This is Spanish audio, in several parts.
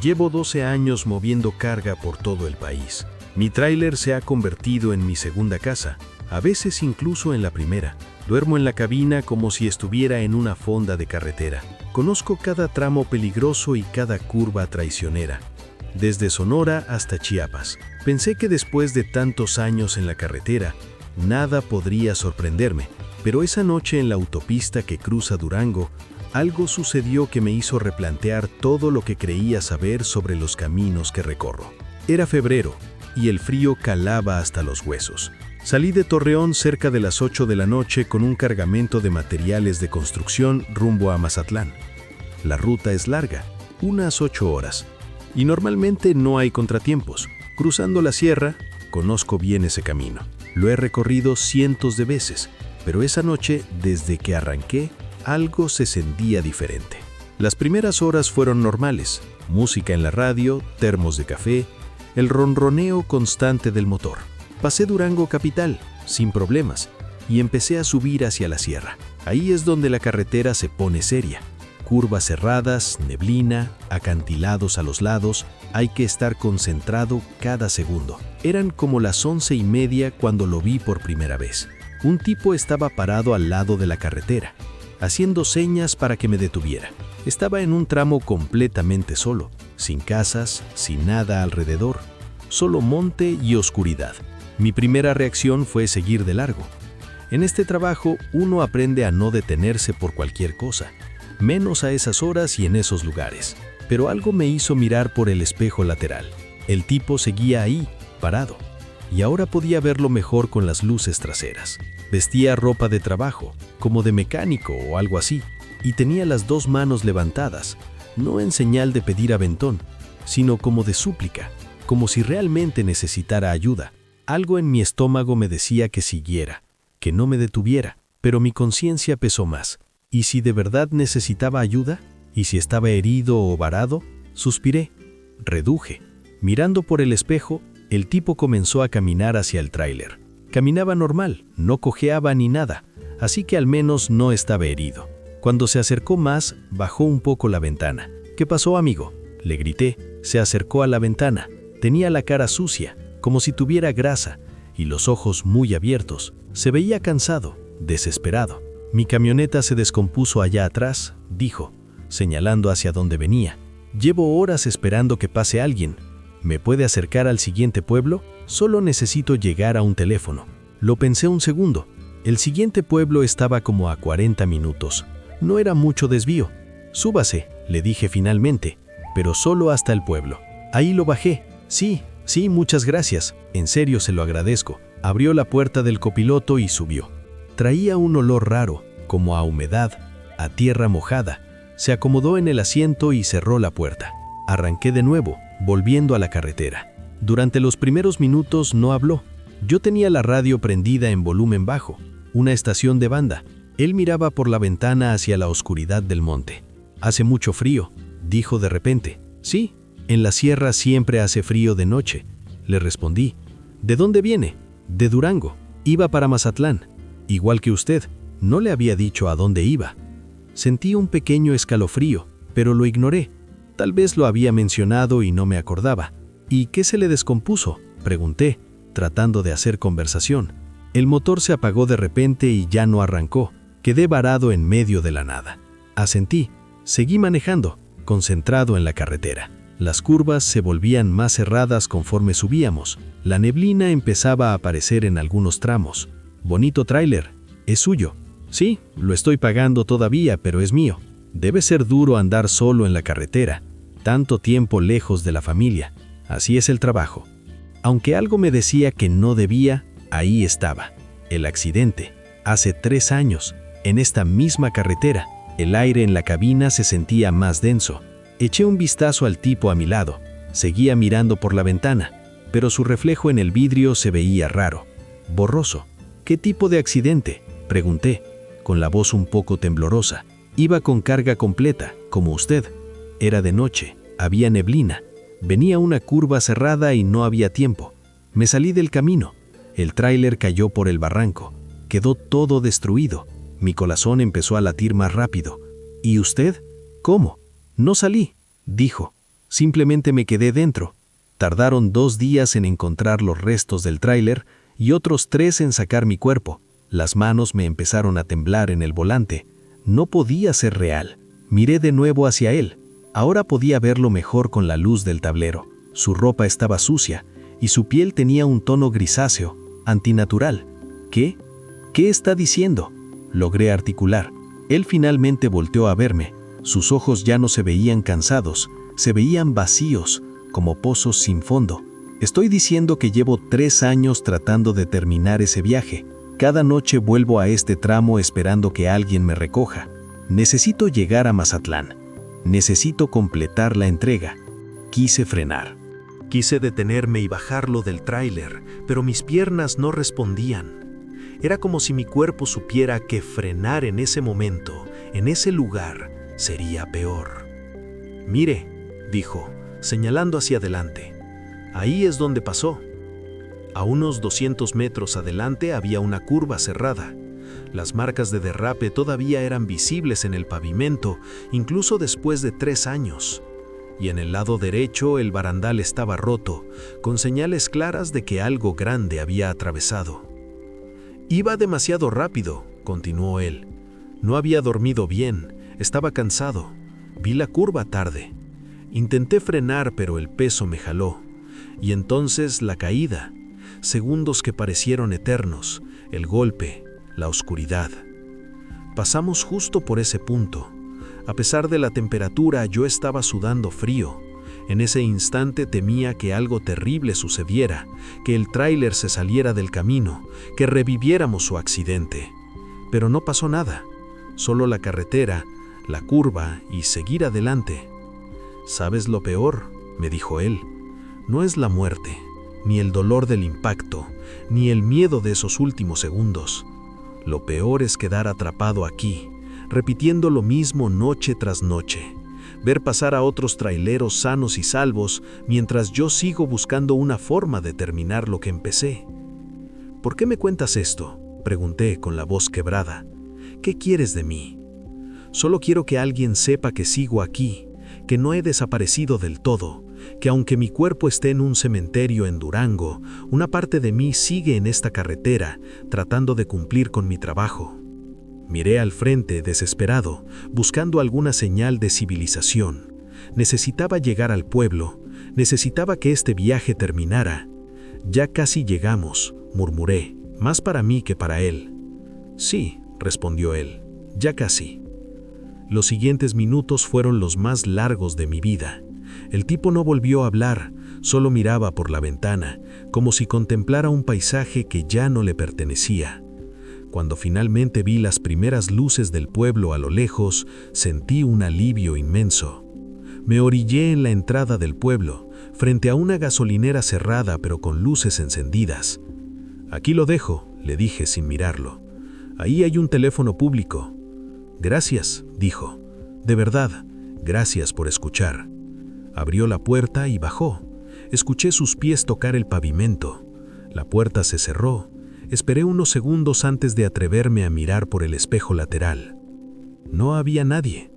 Llevo 12 años moviendo carga por todo el país. Mi tráiler se ha convertido en mi segunda casa, a veces incluso en la primera. Duermo en la cabina como si estuviera en una fonda de carretera. Conozco cada tramo peligroso y cada curva traicionera, desde Sonora hasta Chiapas. Pensé que después de tantos años en la carretera, nada podría sorprenderme, pero esa noche en la autopista que cruza Durango, algo sucedió que me hizo replantear todo lo que creía saber sobre los caminos que recorro. Era febrero, y el frío calaba hasta los huesos. Salí de Torreón cerca de las 8 de la noche con un cargamento de materiales de construcción rumbo a Mazatlán. La ruta es larga, unas 8 horas, y normalmente no hay contratiempos. Cruzando la sierra, conozco bien ese camino. Lo he recorrido cientos de veces, pero esa noche, desde que arranqué, algo se sentía diferente. Las primeras horas fueron normales, música en la radio, termos de café, el ronroneo constante del motor. Pasé Durango capital, sin problemas, y empecé a subir hacia la sierra. Ahí es donde la carretera se pone seria. Curvas cerradas, neblina, acantilados a los lados, hay que estar concentrado cada segundo. Eran como las 11:30 cuando lo vi por primera vez. Un tipo estaba parado al lado de la carretera, haciendo señas para que me detuviera. Estaba en un tramo completamente solo, sin casas, sin nada alrededor, solo monte y oscuridad. Mi primera reacción fue seguir de largo. En este trabajo uno aprende a no detenerse por cualquier cosa, menos a esas horas y en esos lugares. Pero algo me hizo mirar por el espejo lateral. El tipo seguía ahí, parado, y ahora podía verlo mejor con las luces traseras. Vestía ropa de trabajo, como de mecánico o algo así, y tenía las 2 manos levantadas, no en señal de pedir aventón, sino como de súplica, como si realmente necesitara ayuda. Algo en mi estómago me decía que siguiera, que no me detuviera, pero mi conciencia pesó más. ¿Y si de verdad necesitaba ayuda? ¿Y si estaba herido o varado? Suspiré, reduje. Mirando por el espejo, el tipo comenzó a caminar hacia el tráiler. Caminaba normal, no cojeaba ni nada, así que al menos no estaba herido. Cuando se acercó más, bajó un poco la ventana. «¿Qué pasó, amigo?», le grité. Se acercó a la ventana. Tenía la cara sucia, como si tuviera grasa, y los ojos muy abiertos. Se veía cansado, desesperado. «Mi camioneta se descompuso allá atrás», dijo, señalando hacia donde venía. «Llevo horas esperando que pase alguien. ¿Me puede acercar al siguiente pueblo? Solo necesito llegar a un teléfono». Lo pensé un segundo. El siguiente pueblo estaba como a 40 minutos. No era mucho desvío. «Súbase», le dije finalmente, pero solo hasta el pueblo. Ahí lo bajé. «Sí, muchas gracias. En serio se lo agradezco». Abrió la puerta del copiloto y subió. Traía un olor raro, como a humedad, a tierra mojada. Se acomodó en el asiento y cerró la puerta. Arranqué de nuevo, volviendo a la carretera. Durante los primeros minutos no habló. Yo tenía la radio prendida en volumen bajo, una estación de banda. Él miraba por la ventana hacia la oscuridad del monte. «Hace mucho frío», dijo de repente. «Sí, en la sierra siempre hace frío de noche», le respondí. «¿De dónde viene?» «De Durango. Iba para Mazatlán. Igual que usted, no le había dicho a dónde iba». Sentí un pequeño escalofrío, pero lo ignoré. Tal vez lo había mencionado y no me acordaba. «¿Y qué se le descompuso?», pregunté, tratando de hacer conversación. El motor se apagó de repente y ya no arrancó. Quedé varado en medio de la nada. Asentí. Seguí manejando, concentrado en la carretera. Las curvas se volvían más cerradas conforme subíamos. La neblina empezaba a aparecer en algunos tramos. «Bonito tráiler. ¿Es suyo?» «Sí, lo estoy pagando todavía, pero es mío. Debe ser duro andar solo en la carretera, tanto tiempo lejos de la familia. Así es el trabajo». Aunque algo me decía que no debía, ahí estaba. El accidente. Hace 3 años, en esta misma carretera. El aire en la cabina se sentía más denso. Eché un vistazo al tipo a mi lado. Seguía mirando por la ventana, pero su reflejo en el vidrio se veía raro, borroso. «¿Qué tipo de accidente?», pregunté, con la voz un poco temblorosa. «Iba con carga completa, como usted. Era de noche, había neblina. Venía una curva cerrada y no había tiempo. Me salí del camino. El tráiler cayó por el barranco. Quedó todo destruido. Mi corazón empezó a latir más rápido. ¿Y usted? ¿Cómo?» «No salí», dijo. Simplemente me quedé dentro. Tardaron 2 días en encontrar los restos del tráiler y otros 3 en sacar mi cuerpo. Las manos me empezaron a temblar en el volante. No podía ser real. Miré de nuevo hacia él. Ahora podía verlo mejor con la luz del tablero. Su ropa estaba sucia y su piel tenía un tono grisáceo, antinatural. ¿Qué? ¿Qué está diciendo? Logré articular. Él finalmente volteó a verme. Sus ojos ya no se veían cansados, se veían vacíos, como pozos sin fondo. Estoy diciendo que llevo 3 años tratando de terminar ese viaje. Cada noche vuelvo a este tramo esperando que alguien me recoja. Necesito llegar a Mazatlán. Necesito completar la entrega. Quise frenar. Quise detenerme y bajarlo del tráiler, pero mis piernas no respondían. Era como si mi cuerpo supiera que frenar en ese momento, en ese lugar, sería peor. «Mire», dijo, señalando hacia adelante. «Ahí es donde pasó». A unos 200 metros adelante había una curva cerrada. Las marcas de derrape todavía eran visibles en el pavimento, incluso después de 3 años. Y en el lado derecho el barandal estaba roto, con señales claras de que algo grande había atravesado. «Iba demasiado rápido», continuó él. «No había dormido bien, estaba cansado. Vi la curva tarde. Intenté frenar, pero el peso me jaló. Y entonces la caída. Segundos que parecieron eternos, el golpe, la oscuridad. Pasamos justo por ese punto. A pesar de la temperatura, yo estaba sudando frío. En ese instante temía que algo terrible sucediera, que el tráiler se saliera del camino, que reviviéramos su accidente. Pero no pasó nada, solo la carretera, la curva y seguir adelante. «¿Sabes lo peor?», me dijo él. «No es la muerte, ni el dolor del impacto, ni el miedo de esos últimos segundos. Lo peor es quedar atrapado aquí, repitiendo lo mismo noche tras noche. Ver pasar a otros traileros sanos y salvos mientras yo sigo buscando una forma de terminar lo que empecé». «¿Por qué me cuentas esto?», pregunté con la voz quebrada. «¿Qué quieres de mí?». «Solo quiero que alguien sepa que sigo aquí, que no he desaparecido del todo, que aunque mi cuerpo esté en un cementerio en Durango, una parte de mí sigue en esta carretera, tratando de cumplir con mi trabajo». Miré al frente, desesperado, buscando alguna señal de civilización. Necesitaba llegar al pueblo, necesitaba que este viaje terminara. «Ya casi llegamos», murmuré, más para mí que para él. «Sí», respondió él, «ya casi». Los siguientes minutos fueron los más largos de mi vida. El tipo no volvió a hablar, solo miraba por la ventana, como si contemplara un paisaje que ya no le pertenecía. Cuando finalmente vi las primeras luces del pueblo a lo lejos, sentí un alivio inmenso. Me orillé en la entrada del pueblo, frente a una gasolinera cerrada pero con luces encendidas. «Aquí lo dejo», le dije sin mirarlo. «Ahí hay un teléfono público». «Gracias», dijo. «De verdad, gracias por escuchar». Abrió la puerta y bajó. Escuché sus pies tocar el pavimento. La puerta se cerró. Esperé unos segundos antes de atreverme a mirar por el espejo lateral. No había nadie.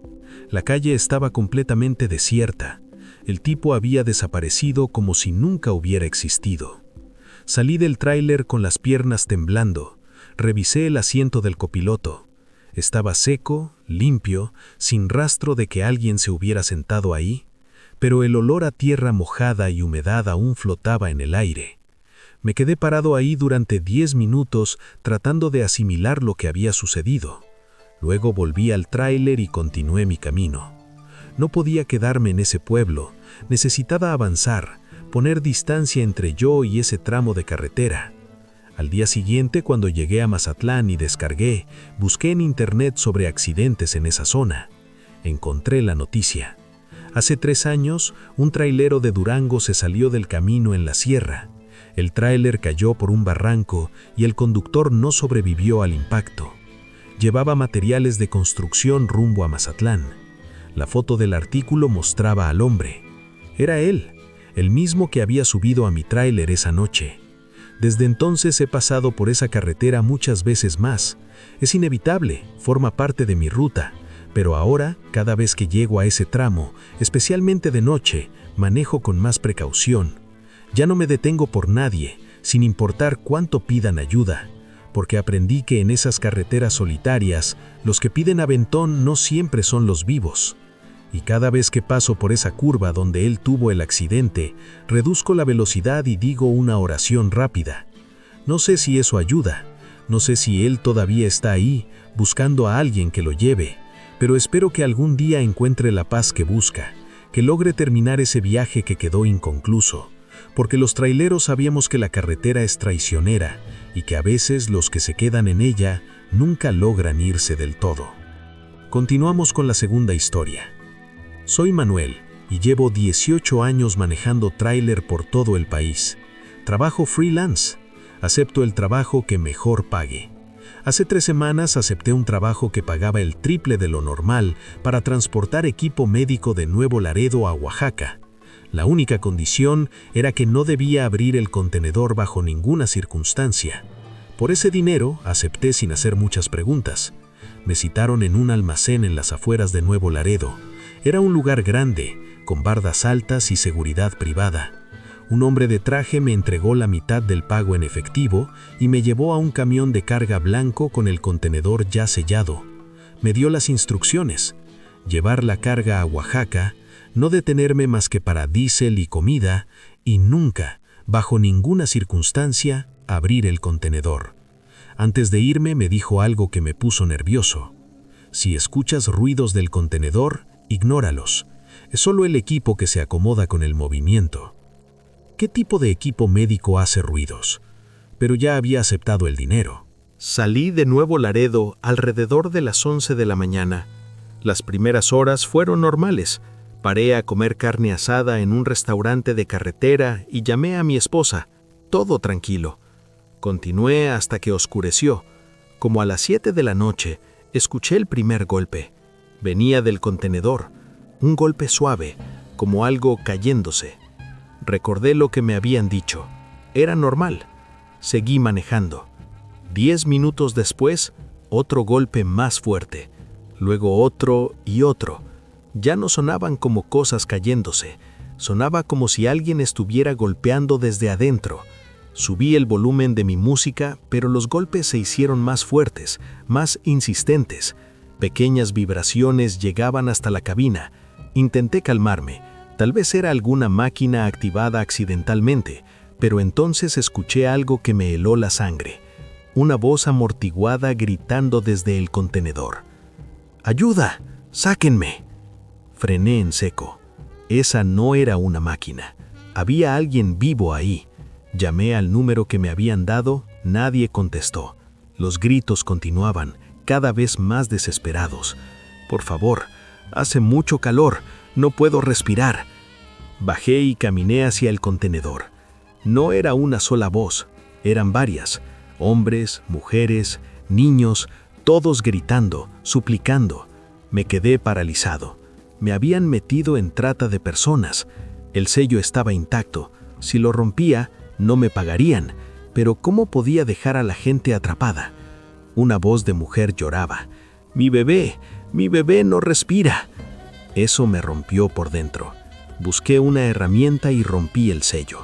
La calle estaba completamente desierta. El tipo había desaparecido como si nunca hubiera existido. Salí del tráiler con las piernas temblando. Revisé el asiento del copiloto. Estaba seco, limpio, sin rastro de que alguien se hubiera sentado ahí, pero el olor a tierra mojada y humedad aún flotaba en el aire. Me quedé parado ahí durante 10 minutos tratando de asimilar lo que había sucedido. Luego volví al tráiler y continué mi camino. No podía quedarme en ese pueblo, necesitaba avanzar, poner distancia entre yo y ese tramo de carretera. Al día siguiente, cuando llegué a Mazatlán y descargué, busqué en internet sobre accidentes en esa zona. Encontré la noticia. Hace 3 años, un trailero de Durango se salió del camino en la sierra. El tráiler cayó por un barranco y el conductor no sobrevivió al impacto. Llevaba materiales de construcción rumbo a Mazatlán. La foto del artículo mostraba al hombre. Era él, el mismo que había subido a mi tráiler esa noche. Desde entonces he pasado por esa carretera muchas veces más. Es inevitable, forma parte de mi ruta, pero ahora, cada vez que llego a ese tramo, especialmente de noche, manejo con más precaución. Ya no me detengo por nadie, sin importar cuánto pidan ayuda, porque aprendí que en esas carreteras solitarias, los que piden aventón no siempre son los vivos. Y cada vez que paso por esa curva donde él tuvo el accidente, reduzco la velocidad y digo una oración rápida. No sé si eso ayuda, no sé si él todavía está ahí, buscando a alguien que lo lleve, pero espero que algún día encuentre la paz que busca, que logre terminar ese viaje que quedó inconcluso, porque los traileros sabíamos que la carretera es traicionera y que a veces los que se quedan en ella nunca logran irse del todo. Continuamos con la segunda historia. Soy Manuel y llevo 18 años manejando tráiler por todo el país. Trabajo freelance. Acepto el trabajo que mejor pague. Hace 3 semanas acepté un trabajo que pagaba el triple de lo normal para transportar equipo médico de Nuevo Laredo a Oaxaca. La única condición era que no debía abrir el contenedor bajo ninguna circunstancia. Por ese dinero acepté sin hacer muchas preguntas. Me citaron en un almacén en las afueras de Nuevo Laredo. Era un lugar grande, con bardas altas y seguridad privada. Un hombre de traje me entregó la mitad del pago en efectivo y me llevó a un camión de carga blanco con el contenedor ya sellado. Me dio las instrucciones: llevar la carga a Oaxaca, no detenerme más que para diésel y comida, y nunca, bajo ninguna circunstancia, abrir el contenedor. Antes de irme me dijo algo que me puso nervioso. Si escuchas ruidos del contenedor, ignóralos. Es solo el equipo que se acomoda con el movimiento. ¿Qué tipo de equipo médico hace ruidos? Pero ya había aceptado el dinero. Salí de Nuevo Laredo alrededor de las 11 de la mañana. Las primeras horas fueron normales. Paré a comer carne asada en un restaurante de carretera y llamé a mi esposa. Todo tranquilo. Continué hasta que oscureció. Como a las 7 de la noche, escuché el primer golpe. Venía del contenedor. Un golpe suave, como algo cayéndose. Recordé lo que me habían dicho. Era normal. Seguí manejando. 10 minutos después, otro golpe más fuerte. Luego otro y otro. Ya no sonaban como cosas cayéndose. Sonaba como si alguien estuviera golpeando desde adentro. Subí el volumen de mi música, pero los golpes se hicieron más fuertes, más insistentes. Pequeñas vibraciones llegaban hasta la cabina. Intenté calmarme. Tal vez era alguna máquina activada accidentalmente, pero entonces escuché algo que me heló la sangre. Una voz amortiguada gritando desde el contenedor. ¡Ayuda! ¡Sáquenme! Frené en seco. Esa no era una máquina. Había alguien vivo ahí. Llamé al número que me habían dado, nadie contestó. Los gritos continuaban, cada vez más desesperados. Por favor, hace mucho calor, no puedo respirar. Bajé y caminé hacia el contenedor. No era una sola voz, eran varias. Hombres, mujeres, niños, todos gritando, suplicando. Me quedé paralizado. Me habían metido en trata de personas. El sello estaba intacto. Si lo rompía, no me pagarían. Pero ¿cómo podía dejar a la gente atrapada? Una voz de mujer lloraba. Mi bebé no respira. Eso me rompió por dentro. Busqué una herramienta y rompí el sello.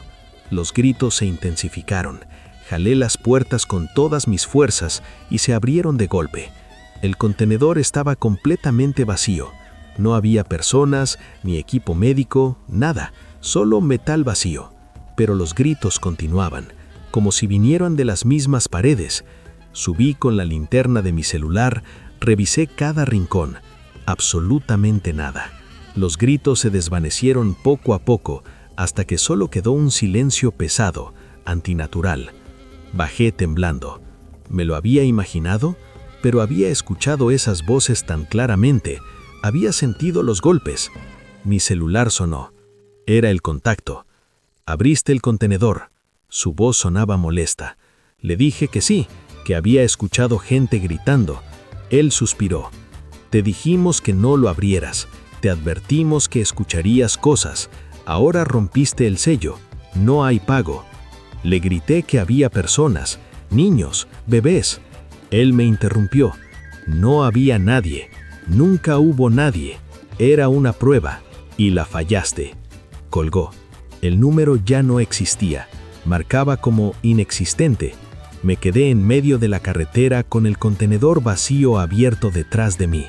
Los gritos se intensificaron. Jalé las puertas con todas mis fuerzas y se abrieron de golpe. El contenedor estaba completamente vacío. No había personas, ni equipo médico, nada, solo metal vacío. Pero los gritos continuaban, como si vinieran de las mismas paredes. Subí con la linterna de mi celular, revisé cada rincón. Absolutamente nada. Los gritos se desvanecieron poco a poco, hasta que solo quedó un silencio pesado, antinatural. Bajé temblando. ¿Me lo había imaginado? Pero había escuchado esas voces tan claramente. Había sentido los golpes. Mi celular sonó. Era el contacto. Abriste el contenedor. Su voz sonaba molesta. Le dije que sí, que había escuchado gente gritando. Él suspiró. Te dijimos que no lo abrieras. Te advertimos que escucharías cosas. Ahora rompiste el sello. No hay pago. Le grité que había personas, niños, bebés. Él me interrumpió. No había nadie. Nunca hubo nadie. Era una prueba. Y la fallaste. Colgó. El número ya no existía. Marcaba como inexistente. Me quedé en medio de la carretera con el contenedor vacío abierto detrás de mí.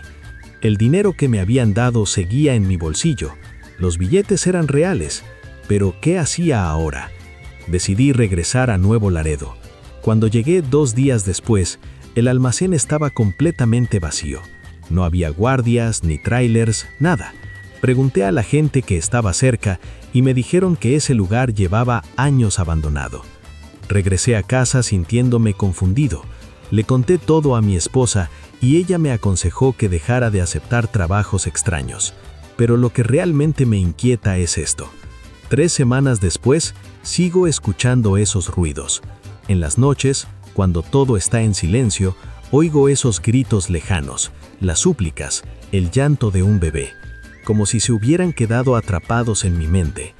El dinero que me habían dado seguía en mi bolsillo. Los billetes eran reales. Pero ¿qué hacía ahora? Decidí regresar a Nuevo Laredo. Cuando llegué 2 días después, el almacén estaba completamente vacío. No había guardias, ni trailers, nada. Pregunté a la gente que estaba cerca y me dijeron que ese lugar llevaba años abandonado. Regresé a casa sintiéndome confundido. Le conté todo a mi esposa y ella me aconsejó que dejara de aceptar trabajos extraños. Pero lo que realmente me inquieta es esto. 3 semanas después, sigo escuchando esos ruidos. En las noches, cuando todo está en silencio, oigo esos gritos lejanos, las súplicas, el llanto de un bebé, como si se hubieran quedado atrapados en mi mente.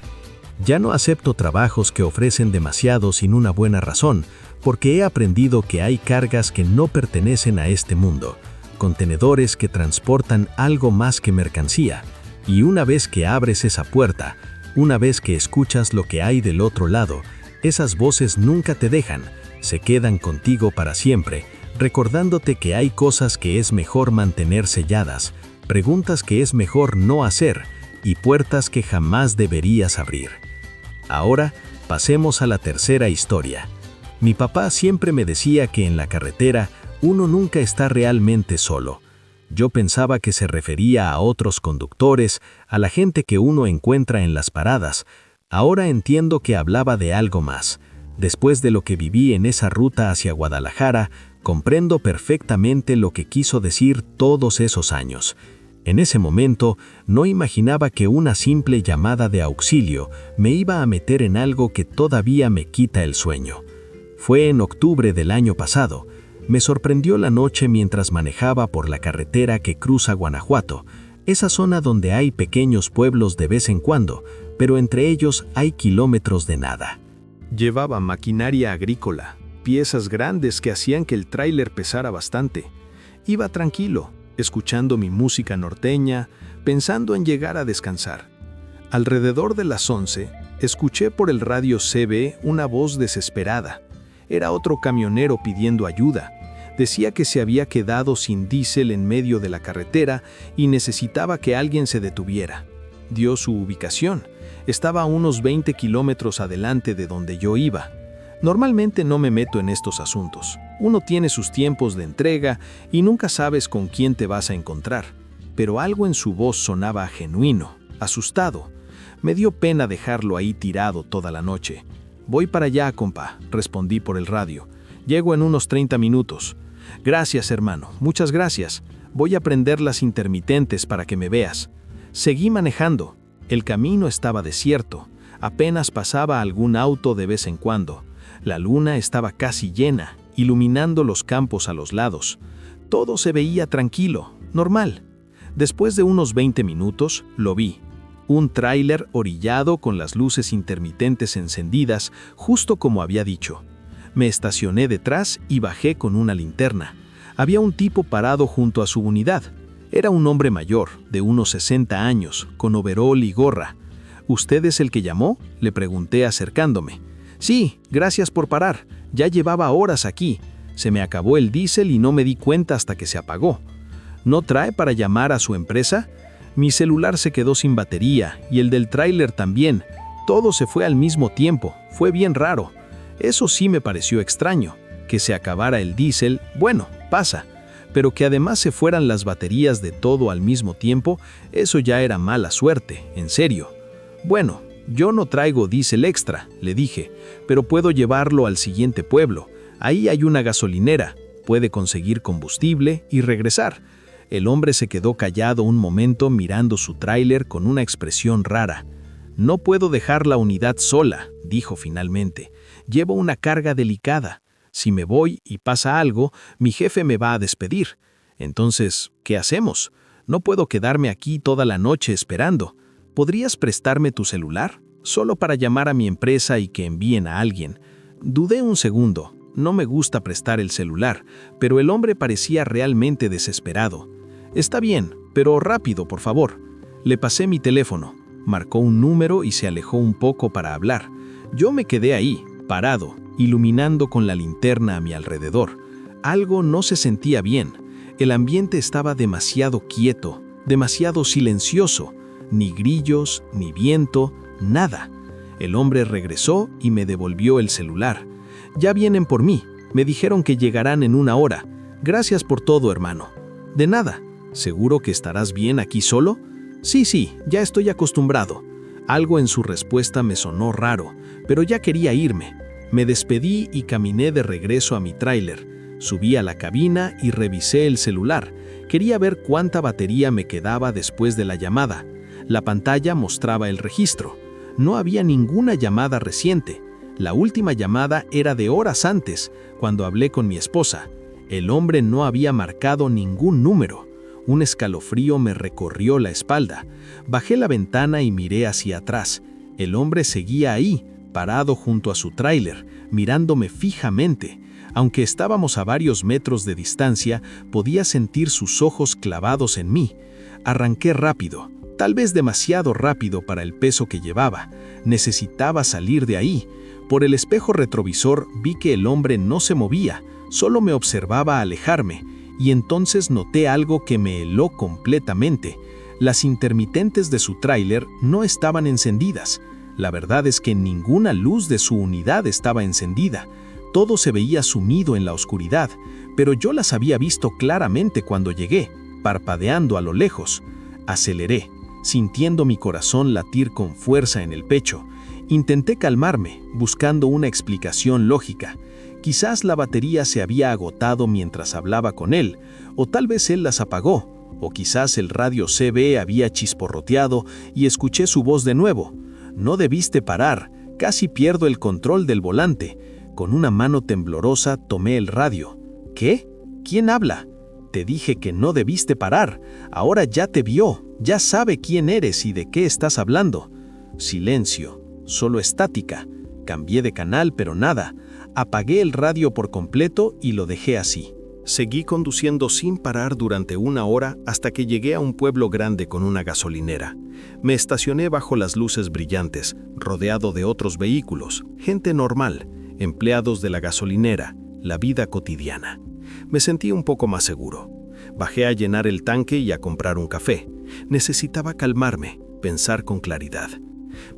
Ya no acepto trabajos que ofrecen demasiado sin una buena razón, porque he aprendido que hay cargas que no pertenecen a este mundo, contenedores que transportan algo más que mercancía, y una vez que abres esa puerta, una vez que escuchas lo que hay del otro lado, esas voces nunca te dejan, se quedan contigo para siempre, recordándote que hay cosas que es mejor mantener selladas, preguntas que es mejor no hacer y puertas que jamás deberías abrir. Ahora, pasemos a la tercera historia. Mi papá siempre me decía que en la carretera uno nunca está realmente solo. Yo pensaba que se refería a otros conductores, a la gente que uno encuentra en las paradas. Ahora entiendo que hablaba de algo más. Después de lo que viví en esa ruta hacia Guadalajara, comprendo perfectamente lo que quiso decir todos esos años. En ese momento, no imaginaba que una simple llamada de auxilio me iba a meter en algo que todavía me quita el sueño. Fue en octubre del año pasado. Me sorprendió la noche mientras manejaba por la carretera que cruza Guanajuato, esa zona donde hay pequeños pueblos de vez en cuando, pero entre ellos hay kilómetros de nada. Llevaba maquinaria agrícola, piezas grandes que hacían que el tráiler pesara bastante. Iba tranquilo, escuchando mi música norteña, pensando en llegar a descansar. Alrededor de las 11, escuché por el radio CB una voz desesperada. Era otro camionero pidiendo ayuda. Decía que se había quedado sin diésel en medio de la carretera y necesitaba que alguien se detuviera. Dio su ubicación. Estaba a unos 20 kilómetros adelante de donde yo iba. Normalmente no me meto en estos asuntos. Uno tiene sus tiempos de entrega y nunca sabes con quién te vas a encontrar. Pero algo en su voz sonaba genuino, asustado. Me dio pena dejarlo ahí tirado toda la noche. «Voy para allá, compa», respondí por el radio. «Llego en unos 30 minutos». «Gracias, hermano, muchas gracias. Voy a prender las intermitentes para que me veas». Seguí manejando. El camino estaba desierto. Apenas pasaba algún auto de vez en cuando. La luna estaba casi llena, iluminando los campos a los lados. Todo se veía tranquilo, normal. Después de unos 20 minutos, lo vi. Un tráiler orillado con las luces intermitentes encendidas, justo como había dicho. Me estacioné detrás y bajé con una linterna. Había un tipo parado junto a su unidad. Era un hombre mayor, de unos 60 años, con overol y gorra. «¿Usted es el que llamó?», le pregunté acercándome. «Sí, gracias por parar. Ya llevaba horas aquí. Se me acabó el diésel y no me di cuenta hasta que se apagó. ¿No trae para llamar a su empresa? Mi celular se quedó sin batería y el del tráiler también. Todo se fue al mismo tiempo. Fue bien raro. Eso sí me pareció extraño. Que se acabara el diésel, bueno, pasa. Pero que además se fueran las baterías de todo al mismo tiempo, eso ya era mala suerte, en serio. Bueno, yo no traigo diésel extra», le dije, «pero puedo llevarlo al siguiente pueblo. Ahí hay una gasolinera. Puede conseguir combustible y regresar». El hombre se quedó callado un momento mirando su tráiler con una expresión rara. «No puedo dejar la unidad sola», dijo finalmente. «Llevo una carga delicada. Si me voy y pasa algo, mi jefe me va a despedir. Entonces, ¿qué hacemos? No puedo quedarme aquí toda la noche esperando. ¿Podrías prestarme tu celular? Solo para llamar a mi empresa y que envíen a alguien». Dudé un segundo. No me gusta prestar el celular, pero el hombre parecía realmente desesperado. «Está bien, pero rápido, por favor». Le pasé mi teléfono. marcó un número y se alejó un poco para hablar. Yo me quedé ahí, parado, iluminando con la linterna a mi alrededor. Algo no se sentía bien. El ambiente estaba demasiado quieto, demasiado silencioso. Ni grillos, ni viento, nada. El hombre regresó y me devolvió el celular. «Ya vienen por mí. Me dijeron que llegarán en 1 hora. Gracias por todo, hermano». «De nada. ¿Seguro que estarás bien aquí solo?» Sí, ya estoy acostumbrado». Algo en su respuesta me sonó raro, pero ya quería irme. Me despedí y caminé de regreso a mi tráiler. Subí a la cabina y revisé el celular. Quería ver cuánta batería me quedaba después de la llamada. La pantalla mostraba el registro. No había ninguna llamada reciente. La última llamada era de horas antes, cuando hablé con mi esposa. El hombre no había marcado ningún número. Un escalofrío me recorrió la espalda. Bajé la ventana y miré hacia atrás. El hombre seguía ahí, parado junto a su tráiler, mirándome fijamente. Aunque estábamos a varios metros de distancia, podía sentir sus ojos clavados en mí. Arranqué rápido, tal vez demasiado rápido para el peso que llevaba. Necesitaba salir de ahí. Por el espejo retrovisor vi que el hombre no se movía, solo me observaba alejarme. Y entonces noté algo que me heló completamente. Las intermitentes de su tráiler no estaban encendidas. La verdad es que ninguna luz de su unidad estaba encendida. Todo se veía sumido en la oscuridad, pero yo las había visto claramente cuando llegué, parpadeando a lo lejos. Aceleré, sintiendo mi corazón latir con fuerza en el pecho. Intenté calmarme, buscando una explicación lógica. Quizás la batería se había agotado mientras hablaba con él, o tal vez él las apagó, o quizás el radio CB había chisporroteado y escuché su voz de nuevo. «No debiste parar, casi pierdo el control del volante». Con una mano temblorosa tomé el radio. «¿Qué? ¿Quién habla?» «Te dije que no debiste parar. Ahora ya te vio, ya sabe quién eres y de qué estás hablando». Silencio, solo estática. Cambié de canal, pero nada. Apagué el radio por completo y lo dejé así. Seguí conduciendo sin parar durante 1 hora hasta que llegué a un pueblo grande con una gasolinera. Me estacioné bajo las luces brillantes, rodeado de otros vehículos, gente normal, empleados de la gasolinera, la vida cotidiana. Me sentí un poco más seguro. Bajé a llenar el tanque y a comprar un café. Necesitaba calmarme, pensar con claridad.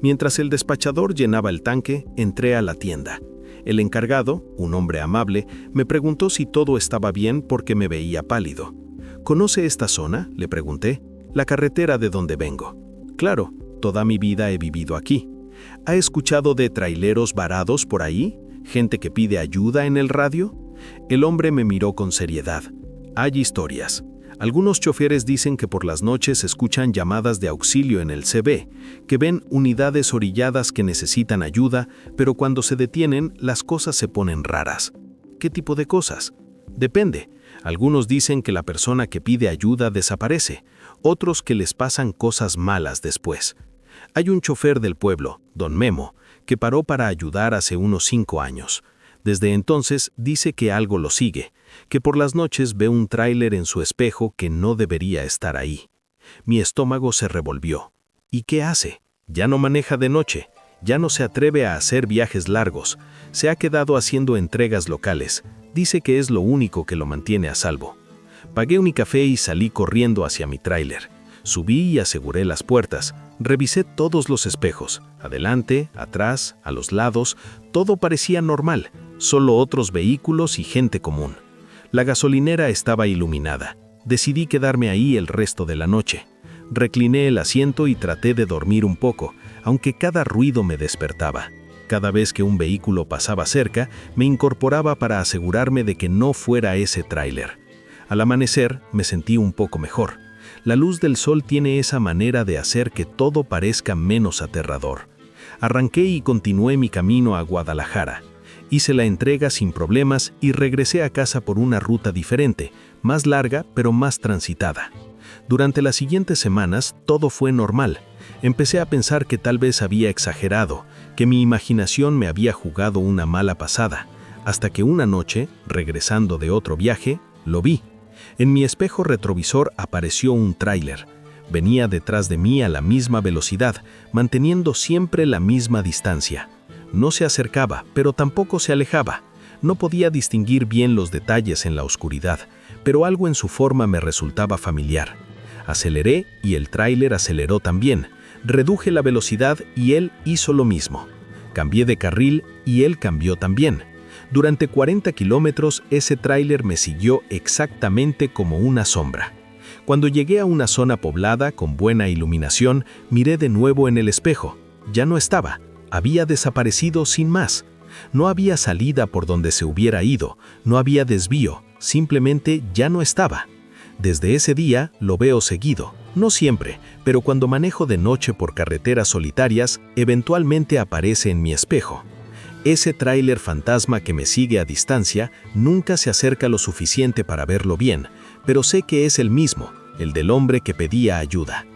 Mientras el despachador llenaba el tanque, entré a la tienda. El encargado, un hombre amable, me preguntó si todo estaba bien porque me veía pálido. «¿Conoce esta zona?», le pregunté. «La carretera de donde vengo». «Claro, toda mi vida he vivido aquí». «¿Ha escuchado de traileros varados por ahí? ¿Gente que pide ayuda en el radio?». El hombre me miró con seriedad. «Hay historias. Algunos choferes dicen que por las noches escuchan llamadas de auxilio en el CB, que ven unidades orilladas que necesitan ayuda, pero cuando se detienen, las cosas se ponen raras». «¿Qué tipo de cosas?». «Depende. Algunos dicen que la persona que pide ayuda desaparece, otros que les pasan cosas malas después. Hay un chofer del pueblo, don Memo, que paró para ayudar hace unos 5 años. Desde entonces dice que algo lo sigue, que por las noches ve un tráiler en su espejo que no debería estar ahí. Mi estómago se revolvió. ¿Y qué hace? Ya no maneja de noche, ya no se atreve a hacer viajes largos, se ha quedado haciendo entregas locales. Dice que es lo único que lo mantiene a salvo. Pagué mi café y salí corriendo hacia mi tráiler. Subí y aseguré las puertas. Revisé todos los espejos, adelante, atrás, a los lados, todo parecía normal, solo otros vehículos y gente común. La gasolinera estaba iluminada. Decidí quedarme ahí el resto de la noche. Recliné el asiento y traté de dormir un poco, aunque cada ruido me despertaba. Cada vez que un vehículo pasaba cerca, me incorporaba para asegurarme de que no fuera ese tráiler. Al amanecer, me sentí un poco mejor. La luz del sol tiene esa manera de hacer que todo parezca menos aterrador. Arranqué y continué mi camino a Guadalajara. Hice la entrega sin problemas y regresé a casa por una ruta diferente, más larga pero más transitada. Durante las siguientes semanas todo fue normal. Empecé a pensar que tal vez había exagerado, que mi imaginación me había jugado una mala pasada, hasta que una noche, regresando de otro viaje, lo vi. En mi espejo retrovisor apareció un tráiler. Venía detrás de mí a la misma velocidad, manteniendo siempre la misma distancia. No se acercaba, pero tampoco se alejaba. No podía distinguir bien los detalles en la oscuridad, pero algo en su forma me resultaba familiar. Aceleré y el tráiler aceleró también. Reduje la velocidad y él hizo lo mismo. Cambié de carril y él cambió también. Durante 40 kilómetros ese tráiler me siguió exactamente como una sombra. Cuando llegué a una zona poblada con buena iluminación, miré de nuevo en el espejo. Ya no estaba. Había desaparecido sin más. No había salida por donde se hubiera ido, no había desvío, simplemente ya no estaba. Desde ese día lo veo seguido, no siempre, pero cuando manejo de noche por carreteras solitarias, eventualmente aparece en mi espejo. Ese tráiler fantasma que me sigue a distancia nunca se acerca lo suficiente para verlo bien, pero sé que es el mismo, el del hombre que pedía ayuda.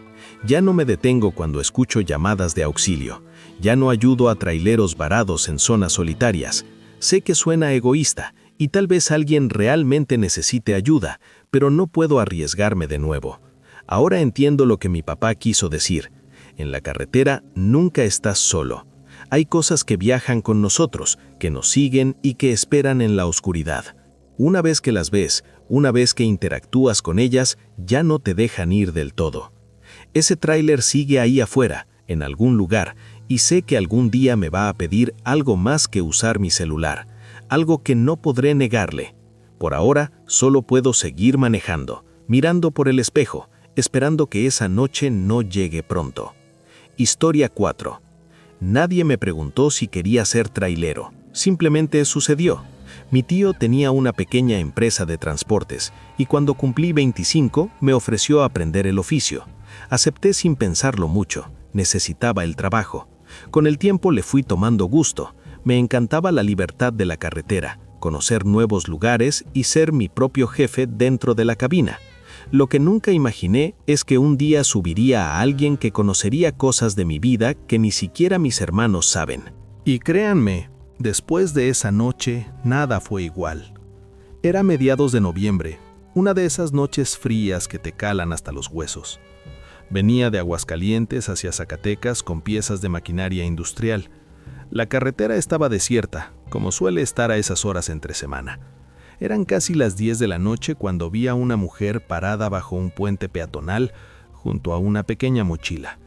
Ya no me detengo cuando escucho llamadas de auxilio. Ya no ayudo a traileros varados en zonas solitarias. Sé que suena egoísta y tal vez alguien realmente necesite ayuda, pero no puedo arriesgarme de nuevo. Ahora entiendo lo que mi papá quiso decir. En la carretera nunca estás solo. Hay cosas que viajan con nosotros, que nos siguen y que esperan en la oscuridad. Una vez que las ves, una vez que interactúas con ellas, ya no te dejan ir del todo. Ese tráiler sigue ahí afuera, en algún lugar, y sé que algún día me va a pedir algo más que usar mi celular, algo que no podré negarle. Por ahora, solo puedo seguir manejando, mirando por el espejo, esperando que esa noche no llegue pronto. Historia 4. Nadie me preguntó si quería ser trailero, simplemente sucedió. Mi tío tenía una pequeña empresa de transportes, y cuando cumplí 25 me ofreció aprender el oficio. Acepté sin pensarlo mucho, necesitaba el trabajo. Con el tiempo le fui tomando gusto, me encantaba la libertad de la carretera, conocer nuevos lugares y ser mi propio jefe dentro de la cabina. Lo que nunca imaginé es que un día subiría a alguien que conocería cosas de mi vida que ni siquiera mis hermanos saben. Y créanme, después de esa noche, nada fue igual. Era mediados de noviembre, una de esas noches frías que te calan hasta los huesos. Venía de Aguascalientes hacia Zacatecas con piezas de maquinaria industrial. La carretera estaba desierta, como suele estar a esas horas entre semana. Eran casi las 10 de la noche cuando vi a una mujer parada bajo un puente peatonal junto a una pequeña mochila.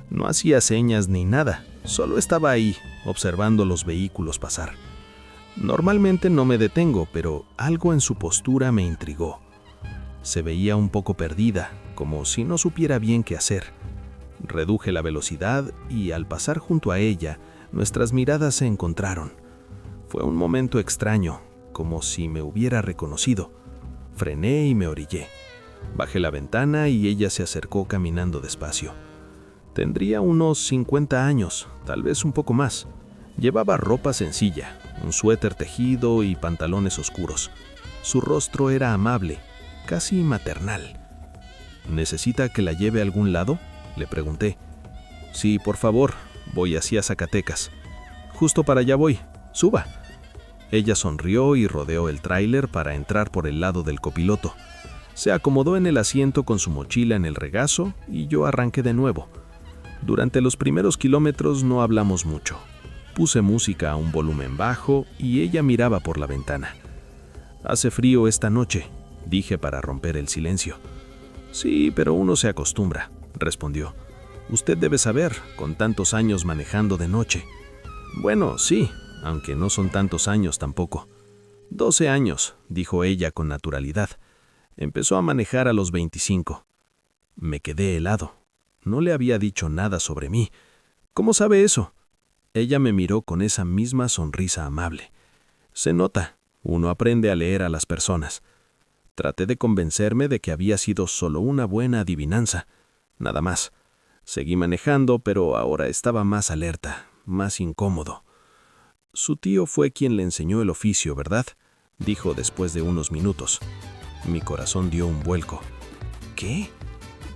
No hacía señas ni nada, solo estaba ahí, observando los vehículos pasar. Normalmente no me detengo, pero algo en su postura me intrigó. Se veía un poco perdida, como si no supiera bien qué hacer. Reduje la velocidad y al pasar junto a ella, nuestras miradas se encontraron. Fue un momento extraño, como si me hubiera reconocido. Frené y me orillé. Bajé la ventana y ella se acercó caminando despacio. Tendría unos 50 años, tal vez un poco más. Llevaba ropa sencilla, un suéter tejido y pantalones oscuros. Su rostro era amable, casi maternal. ¿Necesita que la lleve a algún lado?, le pregunté. Sí, por favor, voy hacia Zacatecas. Justo para allá voy, suba. Ella sonrió y rodeó el tráiler para entrar por el lado del copiloto. Se acomodó en el asiento con su mochila en el regazo y yo arranqué de nuevo. Durante los primeros kilómetros no hablamos mucho. Puse música a un volumen bajo y ella miraba por la ventana. Hace frío esta noche, dije para romper el silencio. Sí, pero uno se acostumbra, respondió. Usted debe saber, con tantos años manejando de noche. Bueno, sí, aunque no son tantos años tampoco. 12 años, dijo ella con naturalidad. Empezó a manejar a los 25. Me quedé helado. No le había dicho nada sobre mí. ¿Cómo sabe eso? Ella me miró con esa misma sonrisa amable. Se nota, uno aprende a leer a las personas. Traté de convencerme de que había sido solo una buena adivinanza. Nada más. Seguí manejando, pero ahora estaba más alerta, más incómodo. Su tío fue quien le enseñó el oficio, ¿verdad?, dijo después de unos minutos. Mi corazón dio un vuelco. ¿Qué?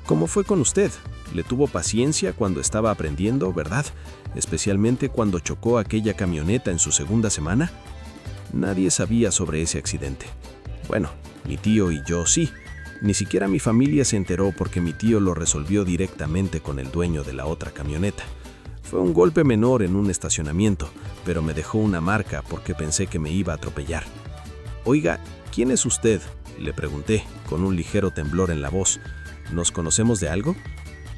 ¿Cómo fue con usted? Le tuvo paciencia cuando estaba aprendiendo, ¿verdad? Especialmente cuando chocó aquella camioneta en su segunda semana. Nadie sabía sobre ese accidente. Bueno, mi tío y yo sí. Ni siquiera mi familia se enteró porque mi tío lo resolvió directamente con el dueño de la otra camioneta. Fue un golpe menor en un estacionamiento, pero me dejó una marca porque pensé que me iba a atropellar. «Oiga, ¿quién es usted?», le pregunté, con un ligero temblor en la voz. «¿Nos conocemos de algo?».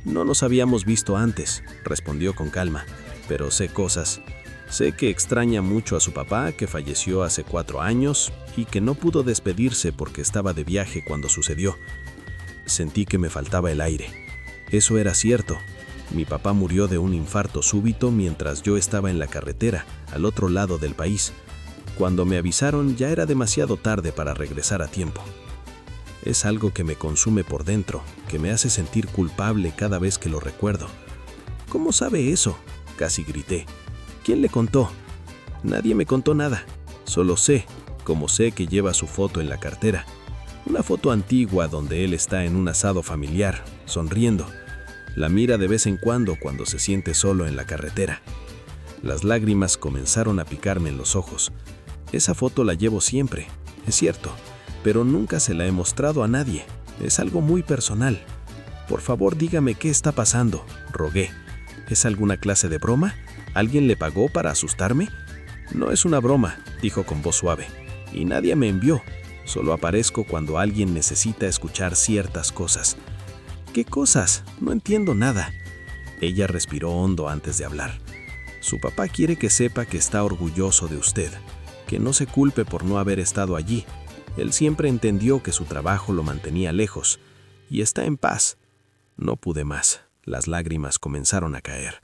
«No nos habíamos visto antes», respondió con calma, «pero sé cosas. Sé que extraña mucho a su papá, que falleció hace 4 años, y que no pudo despedirse porque estaba de viaje cuando sucedió». Sentí que me faltaba el aire. Eso era cierto. Mi papá murió de un infarto súbito mientras yo estaba en la carretera, al otro lado del país. Cuando me avisaron ya era demasiado tarde para regresar a tiempo. Es algo que me consume por dentro, que me hace sentir culpable cada vez que lo recuerdo. «¿Cómo sabe eso?», casi grité. «¿Quién le contó?». «Nadie me contó nada. Solo sé, como sé que lleva su foto en la cartera. Una foto antigua donde él está en un asado familiar, sonriendo. La mira de vez en cuando se siente solo en la carretera». Las lágrimas comenzaron a picarme en los ojos. Esa foto la llevo siempre, es cierto, pero nunca se la he mostrado a nadie. Es algo muy personal. «Por favor, dígame qué está pasando», rogué. «¿Es alguna clase de broma? ¿Alguien le pagó para asustarme?». «No es una broma», dijo con voz suave. «Y nadie me envió. Solo aparezco cuando alguien necesita escuchar ciertas cosas». «¿Qué cosas? No entiendo nada». Ella respiró hondo antes de hablar. «Su papá quiere que sepa que está orgulloso de usted, que no se culpe por no haber estado allí. Él siempre entendió que su trabajo lo mantenía lejos, y está en paz». No pude más. Las lágrimas comenzaron a caer.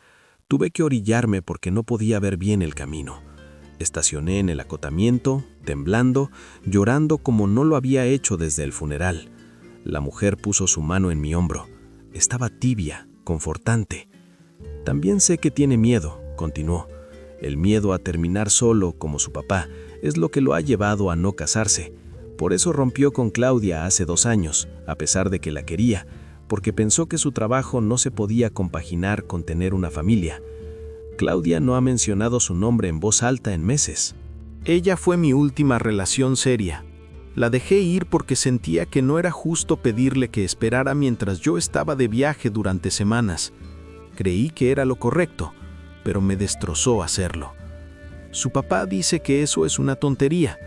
Tuve que orillarme porque no podía ver bien el camino. Estacioné en el acotamiento, temblando, llorando como no lo había hecho desde el funeral. La mujer puso su mano en mi hombro. Estaba tibia, confortante. «También sé que tiene miedo», continuó. «El miedo a terminar solo como su papá es lo que lo ha llevado a no casarse. Por eso rompió con Claudia hace 2 años, a pesar de que la quería, porque pensó que su trabajo no se podía compaginar con tener una familia. Claudia no ha mencionado su nombre en voz alta en meses. Ella fue mi última relación seria. La dejé ir porque sentía que no era justo pedirle que esperara mientras yo estaba de viaje durante semanas. Creí que era lo correcto, pero me destrozó hacerlo. Su papá dice que eso es una tontería.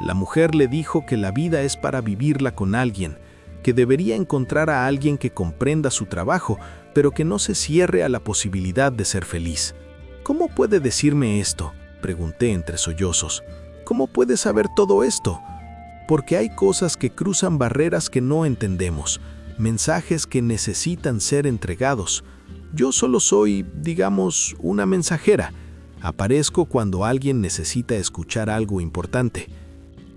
La mujer le dijo que la vida es para vivirla con alguien, que debería encontrar a alguien que comprenda su trabajo, pero que no se cierre a la posibilidad de ser feliz. «¿Cómo puede decirme esto?», pregunté entre sollozos. «¿Cómo puede saber todo esto?». «Porque hay cosas que cruzan barreras que no entendemos, mensajes que necesitan ser entregados. Yo solo soy, digamos, una mensajera. Aparezco cuando alguien necesita escuchar algo importante».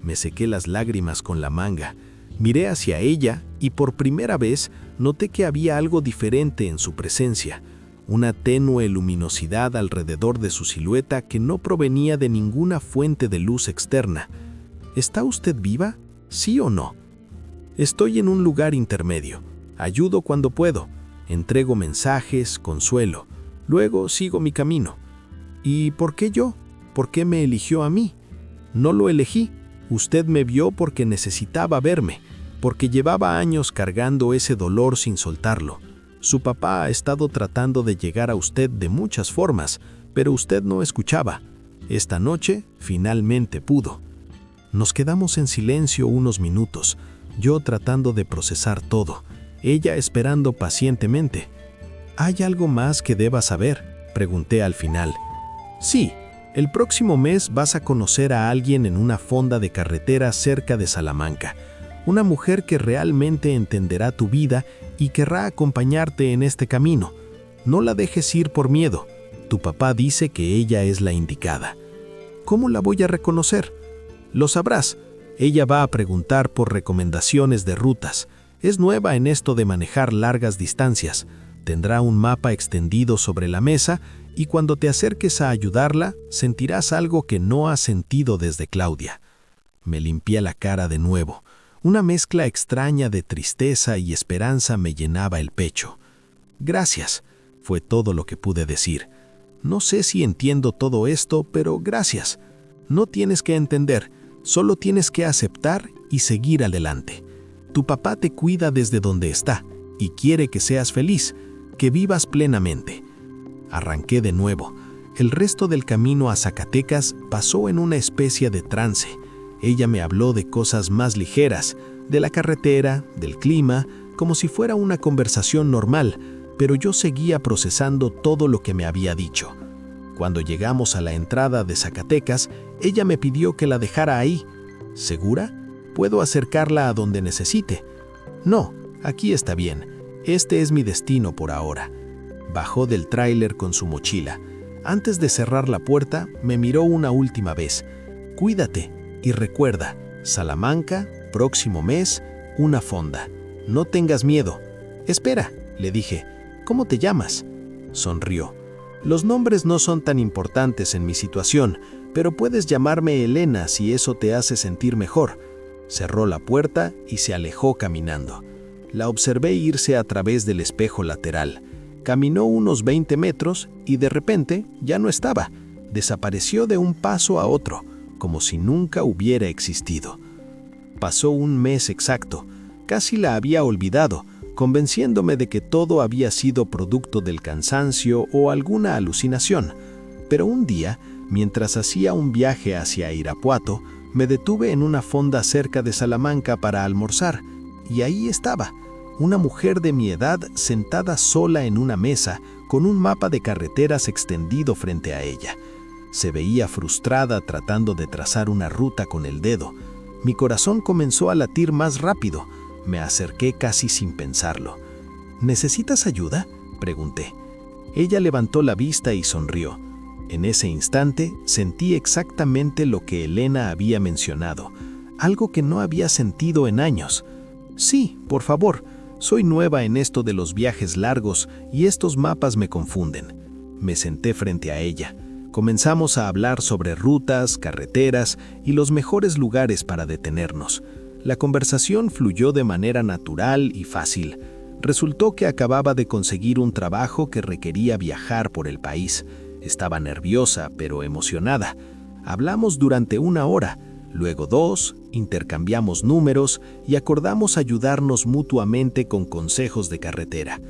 Me sequé las lágrimas con la manga. Miré hacia ella y por primera vez noté que había algo diferente en su presencia, una tenue luminosidad alrededor de su silueta que no provenía de ninguna fuente de luz externa. «¿Está usted viva? ¿Sí o no?». «Estoy en un lugar intermedio. Ayudo cuando puedo. Entrego mensajes, consuelo. Luego sigo mi camino». «¿Y por qué yo? ¿Por qué me eligió a mí?». «No lo elegí. Usted me vio porque necesitaba verme, porque llevaba años cargando ese dolor sin soltarlo. Su papá ha estado tratando de llegar a usted de muchas formas, pero usted no escuchaba. Esta noche, finalmente pudo». Nos quedamos en silencio unos minutos, yo tratando de procesar todo, ella esperando pacientemente. «¿Hay algo más que deba saber?», pregunté al final. «Sí, el próximo mes vas a conocer a alguien en una fonda de carretera cerca de Salamanca, una mujer que realmente entenderá tu vida y querrá acompañarte en este camino. No la dejes ir por miedo. Tu papá dice que ella es la indicada». «¿Cómo la voy a reconocer?». «Lo sabrás. Ella va a preguntar por recomendaciones de rutas. Es nueva en esto de manejar largas distancias. Tendrá un mapa extendido sobre la mesa y cuando te acerques a ayudarla, sentirás algo que no has sentido desde Claudia». Me limpié la cara de nuevo. Una mezcla extraña de tristeza y esperanza me llenaba el pecho. «Gracias», fue todo lo que pude decir. «No sé si entiendo todo esto, pero gracias. No tienes que entender, solo tienes que aceptar y seguir adelante». Tu papá te cuida desde donde está y quiere que seas feliz, que vivas plenamente. Arranqué de nuevo. El resto del camino a Zacatecas pasó en una especie de trance. Ella me habló de cosas más ligeras, de la carretera, del clima, como si fuera una conversación normal, pero yo seguía procesando todo lo que me había dicho. Cuando llegamos a la entrada de Zacatecas, ella me pidió que la dejara ahí. ¿Segura? ¿Puedo acercarla a donde necesite? No, aquí está bien. Este es mi destino por ahora. Bajó del tráiler con su mochila. Antes de cerrar la puerta, me miró una última vez. Cuídate y recuerda, Salamanca, próximo mes, una fonda. No tengas miedo. Espera, le dije. ¿Cómo te llamas? Sonrió. Los nombres no son tan importantes en mi situación, pero puedes llamarme Elena si eso te hace sentir mejor. Cerró la puerta y se alejó caminando. La observé irse a través del espejo lateral. Caminó unos 20 metros y de repente ya no estaba. Desapareció de un paso a otro, como si nunca hubiera existido. Pasó un mes exacto. Casi la había olvidado, convenciéndome de que todo había sido producto del cansancio o alguna alucinación. Pero un día, mientras hacía un viaje hacia Irapuato, me detuve en una fonda cerca de Salamanca para almorzar, y ahí estaba, una mujer de mi edad sentada sola en una mesa, con un mapa de carreteras extendido frente a ella. Se veía frustrada tratando de trazar una ruta con el dedo. Mi corazón comenzó a latir más rápido. Me acerqué casi sin pensarlo. ¿Necesitas ayuda?, pregunté. Ella levantó la vista y sonrió. En ese instante sentí exactamente lo que Elena había mencionado, algo que no había sentido en años. Sí, por favor, soy nueva en esto de los viajes largos y estos mapas me confunden. Me senté frente a ella. Comenzamos a hablar sobre rutas, carreteras y los mejores lugares para detenernos. La conversación fluyó de manera natural y fácil. Resultó que acababa de conseguir un trabajo que requería viajar por el país. Estaba nerviosa, pero emocionada. Hablamos durante 1 hora, luego 2, intercambiamos números y acordamos ayudarnos mutuamente con consejos de carretera.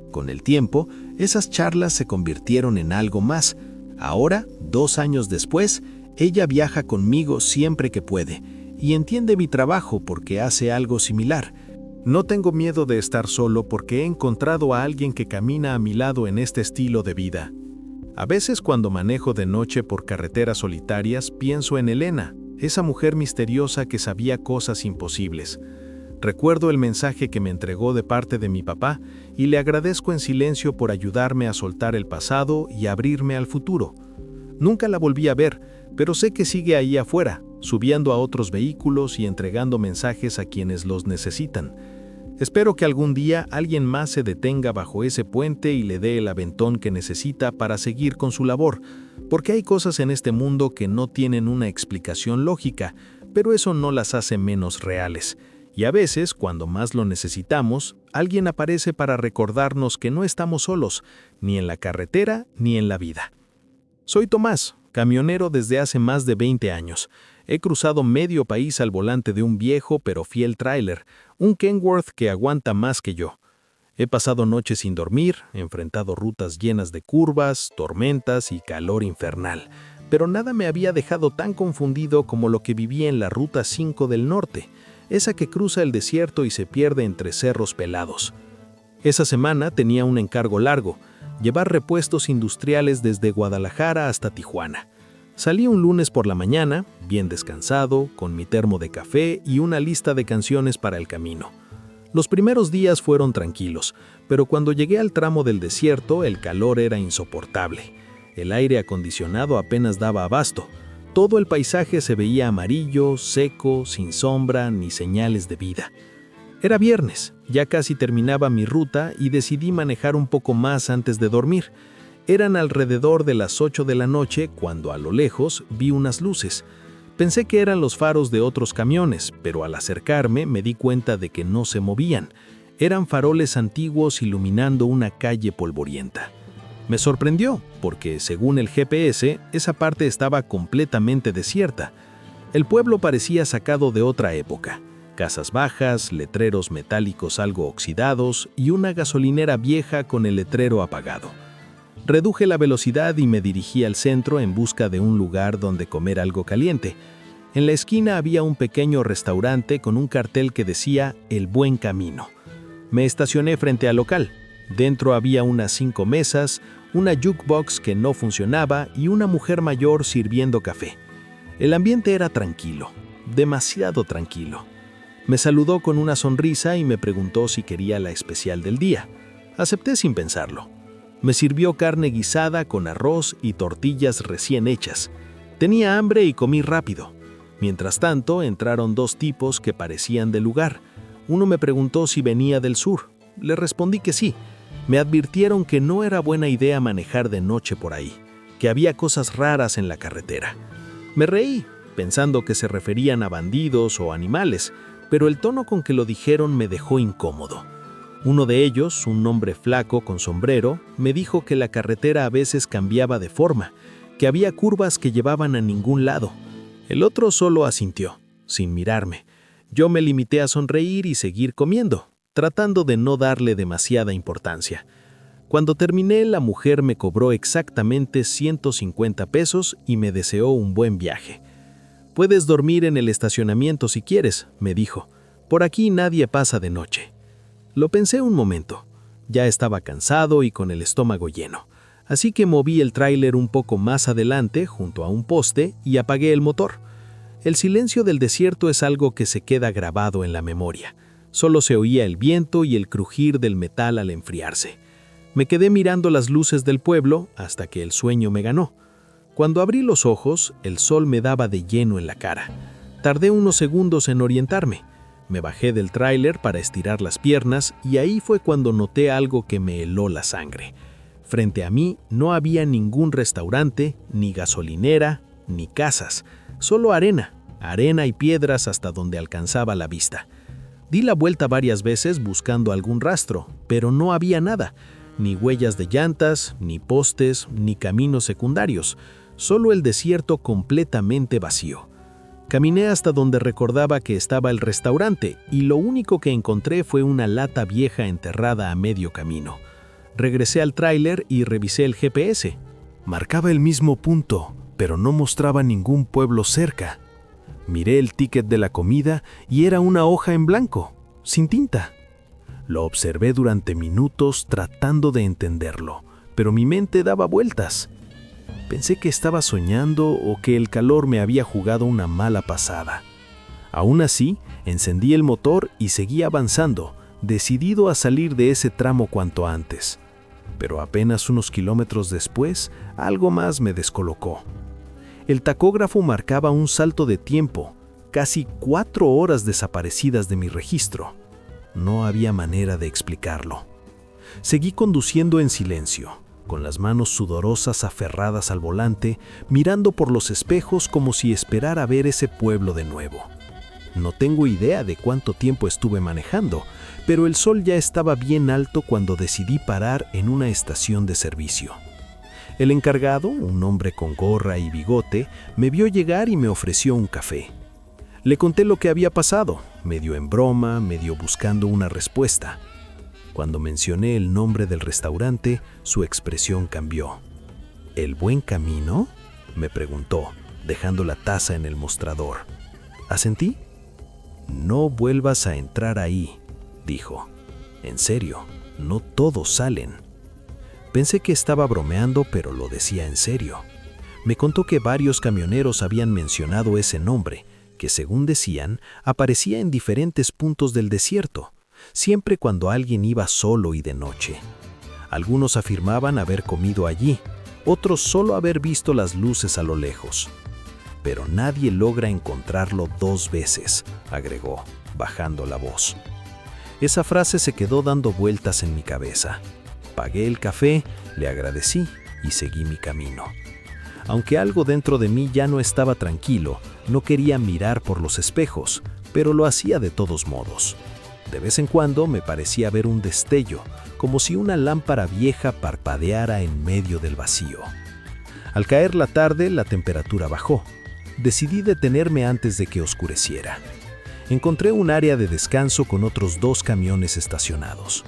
Con el tiempo, esas charlas se convirtieron en algo más. Ahora, 2 años después, ella viaja conmigo siempre que puede y entiende mi trabajo porque hace algo similar. No tengo miedo de estar solo porque he encontrado a alguien que camina a mi lado en este estilo de vida. A veces cuando manejo de noche por carreteras solitarias, pienso en Elena, esa mujer misteriosa que sabía cosas imposibles. Recuerdo el mensaje que me entregó de parte de mi papá y le agradezco en silencio por ayudarme a soltar el pasado y abrirme al futuro. Nunca la volví a ver, pero sé que sigue ahí afuera, subiendo a otros vehículos y entregando mensajes a quienes los necesitan. Espero que algún día alguien más se detenga bajo ese puente y le dé el aventón que necesita para seguir con su labor, porque hay cosas en este mundo que no tienen una explicación lógica, pero eso no las hace menos reales. Y a veces, cuando más lo necesitamos, alguien aparece para recordarnos que no estamos solos, ni en la carretera ni en la vida. Soy Tomás, camionero desde hace más de 20 años. He cruzado medio país al volante de un viejo pero fiel tráiler, un Kenworth que aguanta más que yo. He pasado noches sin dormir, enfrentado rutas llenas de curvas, tormentas y calor infernal, pero nada me había dejado tan confundido como lo que viví en la Ruta 5 del Norte, esa que cruza el desierto y se pierde entre cerros pelados. Esa semana tenía un encargo largo, llevar repuestos industriales desde Guadalajara hasta Tijuana. Salí un lunes por la mañana, bien descansado, con mi termo de café y una lista de canciones para el camino. Los primeros días fueron tranquilos, pero cuando llegué al tramo del desierto, el calor era insoportable. El aire acondicionado apenas daba abasto. Todo el paisaje se veía amarillo, seco, sin sombra ni señales de vida. Era viernes, ya casi terminaba mi ruta y decidí manejar un poco más antes de dormir. Eran alrededor de las 8 de la noche cuando a lo lejos vi unas luces. Pensé que eran los faros de otros camiones, pero al acercarme me di cuenta de que no se movían. Eran faroles antiguos iluminando una calle polvorienta. Me sorprendió, porque según el GPS, esa parte estaba completamente desierta. El pueblo parecía sacado de otra época. Casas bajas, letreros metálicos algo oxidados y una gasolinera vieja con el letrero apagado. Reduje la velocidad y me dirigí al centro en busca de un lugar donde comer algo caliente. En la esquina había un pequeño restaurante con un cartel que decía El Buen Camino. Me estacioné frente al local. Dentro había unas 5 mesas, una jukebox que no funcionaba y una mujer mayor sirviendo café. El ambiente era tranquilo, demasiado tranquilo. Me saludó con una sonrisa y me preguntó si quería la especial del día. Acepté sin pensarlo. Me sirvió carne guisada con arroz y tortillas recién hechas. Tenía hambre y comí rápido. Mientras tanto, entraron 2 tipos que parecían del lugar. Uno me preguntó si venía del sur. Le respondí que sí. Me advirtieron que no era buena idea manejar de noche por ahí, que había cosas raras en la carretera. Me reí, pensando que se referían a bandidos o animales, pero el tono con que lo dijeron me dejó incómodo. Uno de ellos, un hombre flaco con sombrero, me dijo que la carretera a veces cambiaba de forma, que había curvas que llevaban a ningún lado. El otro solo asintió, sin mirarme. Yo me limité a sonreír y seguir comiendo, tratando de no darle demasiada importancia. Cuando terminé, la mujer me cobró exactamente 150 pesos y me deseó un buen viaje. «Puedes dormir en el estacionamiento si quieres», me dijo. «Por aquí nadie pasa de noche». Lo pensé un momento. Ya estaba cansado y con el estómago lleno. Así que moví el tráiler un poco más adelante, junto a un poste, y apagué el motor. El silencio del desierto es algo que se queda grabado en la memoria. Solo se oía el viento y el crujir del metal al enfriarse. Me quedé mirando las luces del pueblo hasta que el sueño me ganó. Cuando abrí los ojos, el sol me daba de lleno en la cara. Tardé unos segundos en orientarme. Me bajé del tráiler para estirar las piernas y ahí fue cuando noté algo que me heló la sangre. Frente a mí no había ningún restaurante, ni gasolinera, ni casas. Solo arena y piedras hasta donde alcanzaba la vista. Di la vuelta varias veces buscando algún rastro, pero no había nada. Ni huellas de llantas, ni postes, ni caminos secundarios. Solo el desierto completamente vacío. Caminé hasta donde recordaba que estaba el restaurante y lo único que encontré fue una lata vieja enterrada a medio camino. Regresé al tráiler y revisé el GPS. Marcaba el mismo punto, pero no mostraba ningún pueblo cerca. Miré el ticket de la comida y era una hoja en blanco, sin tinta. Lo observé durante minutos tratando de entenderlo, pero mi mente daba vueltas. Pensé que estaba soñando o que el calor me había jugado una mala pasada. Aún así, encendí el motor y seguí avanzando, decidido a salir de ese tramo cuanto antes. Pero apenas unos kilómetros después, algo más me descolocó. El tacógrafo marcaba un salto de tiempo, casi 4 horas desaparecidas de mi registro. No había manera de explicarlo. Seguí conduciendo en silencio, con las manos sudorosas aferradas al volante, mirando por los espejos como si esperara ver ese pueblo de nuevo. No tengo idea de cuánto tiempo estuve manejando, pero el sol ya estaba bien alto cuando decidí parar en una estación de servicio. El encargado, un hombre con gorra y bigote, me vio llegar y me ofreció un café. Le conté lo que había pasado, medio en broma, medio buscando una respuesta. Cuando mencioné el nombre del restaurante, su expresión cambió. ¿El Buen Camino?, me preguntó, dejando la taza en el mostrador. Asentí. No vuelvas a entrar ahí, dijo. En serio, no todos salen. Pensé que estaba bromeando, pero lo decía en serio. Me contó que varios camioneros habían mencionado ese nombre, que según decían, aparecía en diferentes puntos del desierto, siempre cuando alguien iba solo y de noche. Algunos afirmaban haber comido allí, otros solo haber visto las luces a lo lejos. Pero nadie logra encontrarlo 2 veces, agregó, bajando la voz. Esa frase se quedó dando vueltas en mi cabeza. Pagué el café, le agradecí y seguí mi camino. Aunque algo dentro de mí ya no estaba tranquilo, no quería mirar por los espejos, pero lo hacía de todos modos. De vez en cuando me parecía ver un destello, como si una lámpara vieja parpadeara en medio del vacío. Al caer la tarde, la temperatura bajó. Decidí detenerme antes de que oscureciera. Encontré un área de descanso con otros 2 camiones estacionados.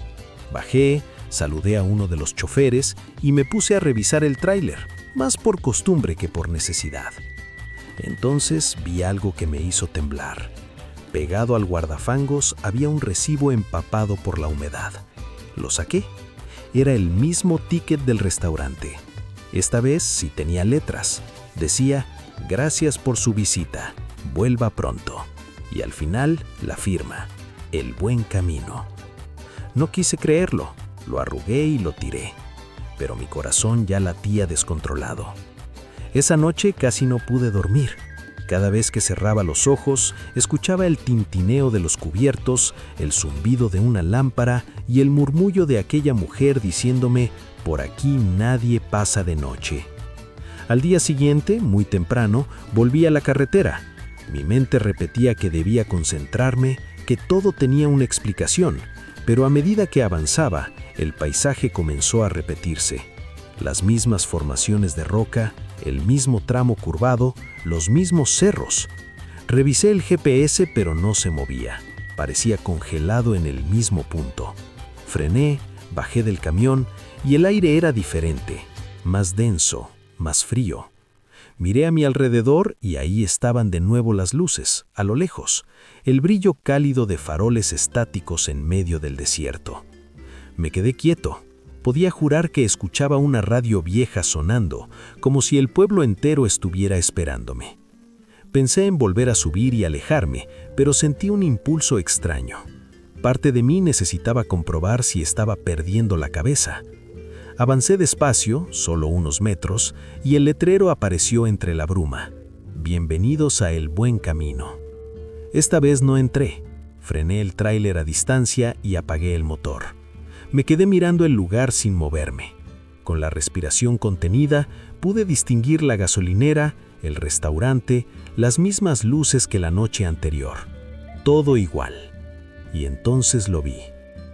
Bajé, saludé a uno de los choferes y me puse a revisar el tráiler, más por costumbre que por necesidad. Entonces vi algo que me hizo temblar. Pegado al guardafangos había un recibo empapado por la humedad. Lo saqué. Era el mismo ticket del restaurante. Esta vez sí tenía letras. Decía, gracias por su visita, vuelva pronto. Y al final, la firma, El Buen Camino. No quise creerlo, lo arrugué y lo tiré. Pero mi corazón ya latía descontrolado. Esa noche casi no pude dormir. Cada vez que cerraba los ojos, escuchaba el tintineo de los cubiertos, el zumbido de una lámpara y el murmullo de aquella mujer diciéndome, por aquí nadie pasa de noche. Al día siguiente, muy temprano, volví a la carretera. Mi mente repetía que debía concentrarme, que todo tenía una explicación, pero a medida que avanzaba, el paisaje comenzó a repetirse. Las mismas formaciones de roca, el mismo tramo curvado, los mismos cerros. Revisé el GPS, pero no se movía. Parecía congelado en el mismo punto. Frené, bajé del camión y el aire era diferente, más denso, más frío. Miré a mi alrededor y ahí estaban de nuevo las luces, a lo lejos, el brillo cálido de faroles estáticos en medio del desierto. Me quedé quieto. Podía jurar que escuchaba una radio vieja sonando, como si el pueblo entero estuviera esperándome. Pensé en volver a subir y alejarme, pero sentí un impulso extraño. Parte de mí necesitaba comprobar si estaba perdiendo la cabeza. Avancé despacio, solo unos metros, y el letrero apareció entre la bruma. Bienvenidos a El Buen Camino. Esta vez no entré. Frené el tráiler a distancia y apagué el motor. Me quedé mirando el lugar sin moverme. Con la respiración contenida, pude distinguir la gasolinera, el restaurante, las mismas luces que la noche anterior. Todo igual. Y entonces lo vi.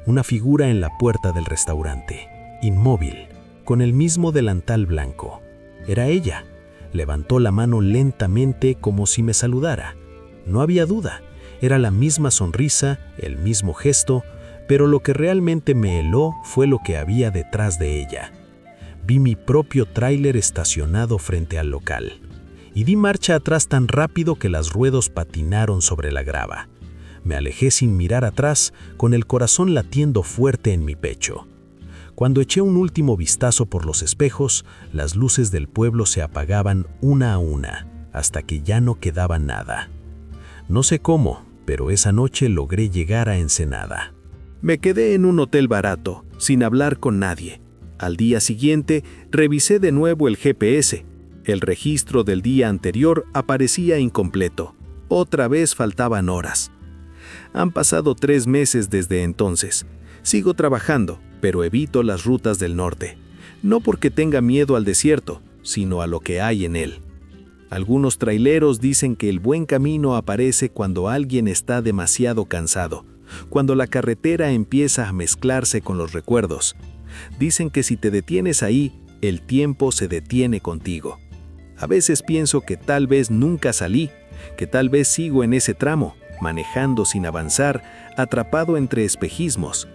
Una figura en la puerta del restaurante, inmóvil, con el mismo delantal blanco. Era ella. Levantó la mano lentamente como si me saludara. No había duda. Era la misma sonrisa, el mismo gesto, pero lo que realmente me heló fue lo que había detrás de ella. Vi mi propio tráiler estacionado frente al local, y di marcha atrás tan rápido que las ruedas patinaron sobre la grava. Me alejé sin mirar atrás, con el corazón latiendo fuerte en mi pecho. Cuando eché un último vistazo por los espejos, las luces del pueblo se apagaban una a una, hasta que ya no quedaba nada. No sé cómo, pero esa noche logré llegar a Ensenada. Me quedé en un hotel barato, sin hablar con nadie. Al día siguiente, revisé de nuevo el GPS. El registro del día anterior aparecía incompleto. Otra vez faltaban horas. Han pasado 3 meses desde entonces. Sigo trabajando, pero evito las rutas del norte. No porque tenga miedo al desierto, sino a lo que hay en él. Algunos traileros dicen que el buen camino aparece cuando alguien está demasiado cansado, cuando la carretera empieza a mezclarse con los recuerdos. Dicen que si te detienes ahí, el tiempo se detiene contigo. A veces pienso que tal vez nunca salí, que tal vez sigo en ese tramo, manejando sin avanzar, atrapado entre espejismos.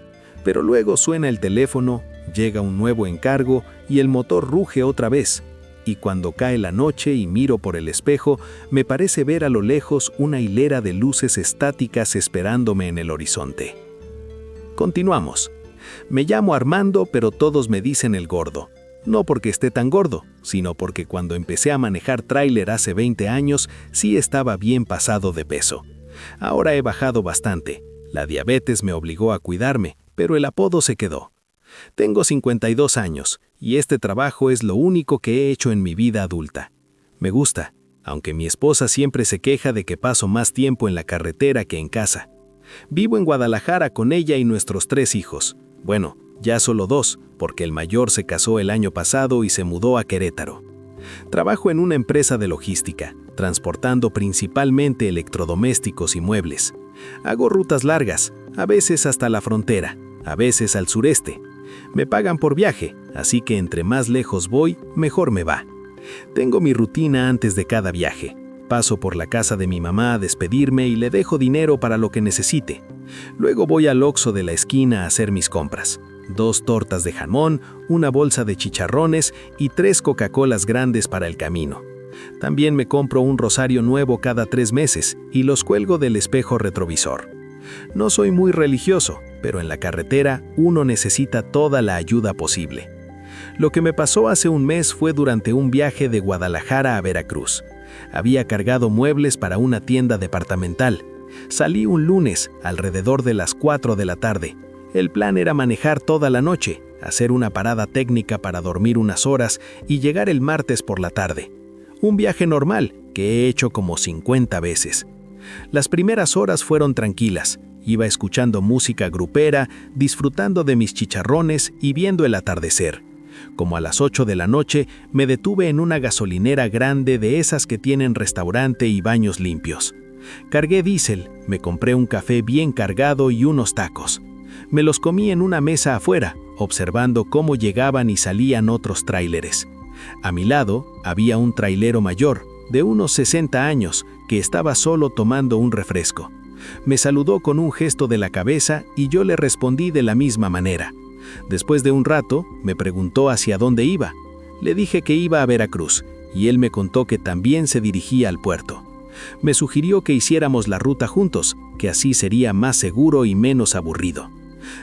Pero luego suena el teléfono, llega un nuevo encargo y el motor ruge otra vez. Y cuando cae la noche y miro por el espejo, me parece ver a lo lejos una hilera de luces estáticas esperándome en el horizonte. Continuamos. Me llamo Armando, pero todos me dicen el gordo. No porque esté tan gordo, sino porque cuando empecé a manejar tráiler hace 20 años, sí estaba bien pasado de peso. Ahora he bajado bastante. La diabetes me obligó a cuidarme, pero el apodo se quedó. Tengo 52 años, y este trabajo es lo único que he hecho en mi vida adulta. Me gusta, aunque mi esposa siempre se queja de que paso más tiempo en la carretera que en casa. Vivo en Guadalajara con ella y nuestros 3 hijos. Bueno, ya solo 2, porque el mayor se casó el año pasado y se mudó a Querétaro. Trabajo en una empresa de logística, transportando principalmente electrodomésticos y muebles. Hago rutas largas, a veces hasta la frontera, a veces al sureste. Me pagan por viaje, así que entre más lejos voy, mejor me va. Tengo mi rutina antes de cada viaje. Paso por la casa de mi mamá a despedirme y le dejo dinero para lo que necesite. Luego voy al Oxxo de la esquina a hacer mis compras. 2 tortas de jamón, una bolsa de chicharrones y 3 Coca-Colas grandes para el camino. También me compro un rosario nuevo cada 3 meses y los cuelgo del espejo retrovisor. No soy muy religioso, pero en la carretera uno necesita toda la ayuda posible. Lo que me pasó hace un mes fue durante un viaje de Guadalajara a Veracruz. Había cargado muebles para una tienda departamental. Salí un lunes, alrededor de las 4 de la tarde. El plan era manejar toda la noche, hacer una parada técnica para dormir unas horas y llegar el martes por la tarde. Un viaje normal que he hecho como 50 veces. Las primeras horas fueron tranquilas. Iba escuchando música grupera, disfrutando de mis chicharrones y viendo el atardecer. Como a las 8 de la noche, me detuve en una gasolinera grande de esas que tienen restaurante y baños limpios. Cargué diésel, me compré un café bien cargado y unos tacos. Me los comí en una mesa afuera, observando cómo llegaban y salían otros tráileres. A mi lado había un trailero mayor, de unos 60 años, que estaba solo tomando un refresco. Me saludó con un gesto de la cabeza y yo le respondí de la misma manera. Después de un rato, me preguntó hacia dónde iba. Le dije que iba a Veracruz, y él me contó que también se dirigía al puerto. Me sugirió que hiciéramos la ruta juntos, que así sería más seguro y menos aburrido.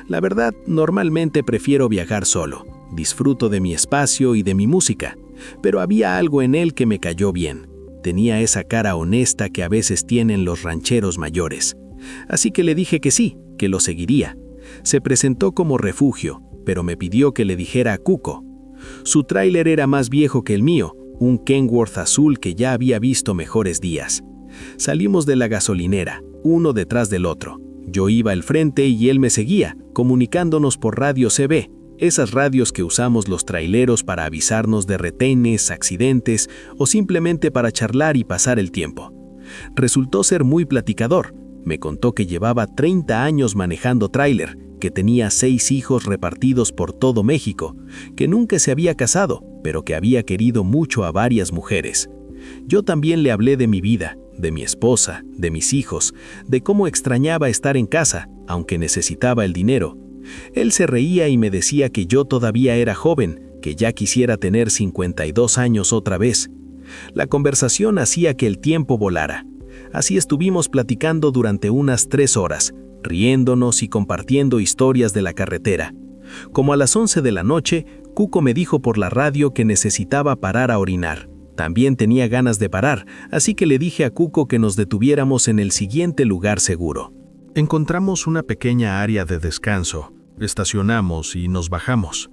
La verdad, normalmente prefiero viajar solo. Disfruto de mi espacio y de mi música, pero había algo en él que me cayó bien. Tenía esa cara honesta que a veces tienen los rancheros mayores. Así que le dije que sí, que lo seguiría. Se presentó como refugio, pero me pidió que le dijera a Cuco. Su tráiler era más viejo que el mío, un Kenworth azul que ya había visto mejores días. Salimos de la gasolinera, uno detrás del otro. Yo iba al frente y él me seguía, comunicándonos por radio CB, esas radios que usamos los traileros para avisarnos de retenes, accidentes o simplemente para charlar y pasar el tiempo. Resultó ser muy platicador. Me contó que llevaba 30 años manejando tráiler, que tenía 6 hijos repartidos por todo México, que nunca se había casado, pero que había querido mucho a varias mujeres. Yo también le hablé de mi vida, de mi esposa, de mis hijos, de cómo extrañaba estar en casa, aunque necesitaba el dinero. Él se reía y me decía que yo todavía era joven, que ya quisiera tener 52 años otra vez. La conversación hacía que el tiempo volara. Así estuvimos platicando durante unas 3 horas, riéndonos y compartiendo historias de la carretera. Como a las 11 de la noche, Cuco me dijo por la radio que necesitaba parar a orinar. También tenía ganas de parar, así que le dije a Cuco que nos detuviéramos en el siguiente lugar seguro. Encontramos una pequeña área de descanso, estacionamos y nos bajamos.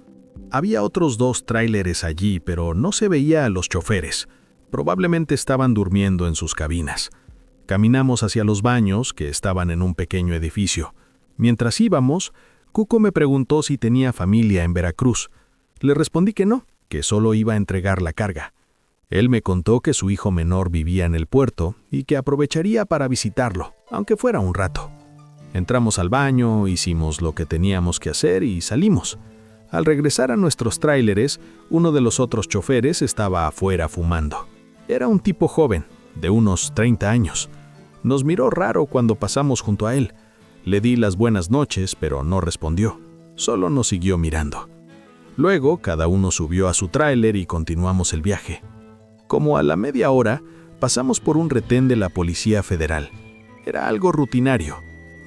Había otros 2 tráileres allí, pero no se veía a los choferes. Probablemente estaban durmiendo en sus cabinas. Caminamos hacia los baños, que estaban en un pequeño edificio. Mientras íbamos, Cuco me preguntó si tenía familia en Veracruz. Le respondí que no, que solo iba a entregar la carga. Él me contó que su hijo menor vivía en el puerto y que aprovecharía para visitarlo, aunque fuera un rato. Entramos al baño, hicimos lo que teníamos que hacer y salimos. Al regresar a nuestros tráileres, uno de los otros choferes estaba afuera fumando. Era un tipo joven, de unos 30 años. Nos miró raro cuando pasamos junto a él. Le di las buenas noches, pero no respondió. Solo nos siguió mirando. Luego, cada uno subió a su tráiler y continuamos el viaje. Como a la media hora, pasamos por un retén de la Policía Federal. Era algo rutinario.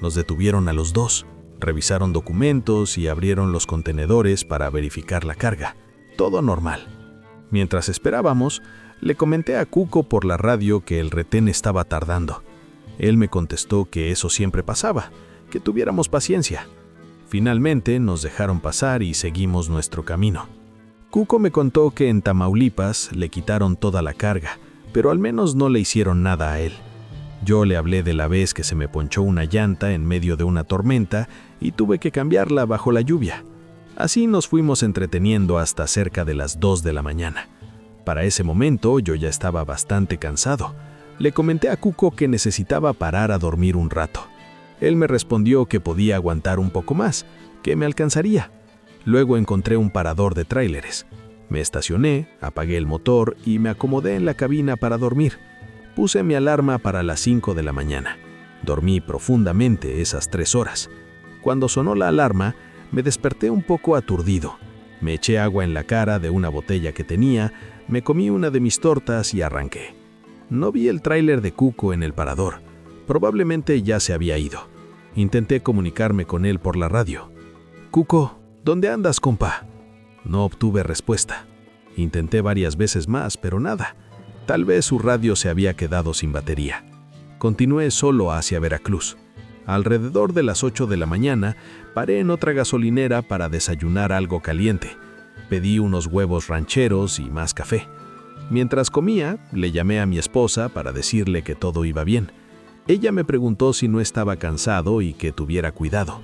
Nos detuvieron a los 2, revisaron documentos y abrieron los contenedores para verificar la carga. Todo normal. Mientras esperábamos, le comenté a Cuco por la radio que el retén estaba tardando. Él me contestó que eso siempre pasaba, que tuviéramos paciencia. Finalmente nos dejaron pasar y seguimos nuestro camino. Cuco me contó que en Tamaulipas le quitaron toda la carga, pero al menos no le hicieron nada a él. Yo le hablé de la vez que se me ponchó una llanta en medio de una tormenta y tuve que cambiarla bajo la lluvia. Así nos fuimos entreteniendo hasta cerca de las 2 de la mañana. Para ese momento yo ya estaba bastante cansado. Le comenté a Cuco que necesitaba parar a dormir un rato. Él me respondió que podía aguantar un poco más, que me alcanzaría. Luego encontré un parador de tráileres. Me estacioné, apagué el motor y me acomodé en la cabina para dormir. Puse mi alarma para las 5 de la mañana. Dormí profundamente esas 3 horas. Cuando sonó la alarma, me desperté un poco aturdido. Me eché agua en la cara de una botella que tenía, me comí una de mis tortas y arranqué. No vi el tráiler de Cuco en el parador. Probablemente ya se había ido. Intenté comunicarme con él por la radio. «Cuco, ¿dónde andas, compa?» No obtuve respuesta. Intenté varias veces más, pero nada. Tal vez su radio se había quedado sin batería. Continué solo hacia Veracruz. Alrededor de las 8 de la mañana, paré en otra gasolinera para desayunar algo caliente. Pedí unos huevos rancheros y más café. Mientras comía, le llamé a mi esposa para decirle que todo iba bien. Ella me preguntó si no estaba cansado y que tuviera cuidado.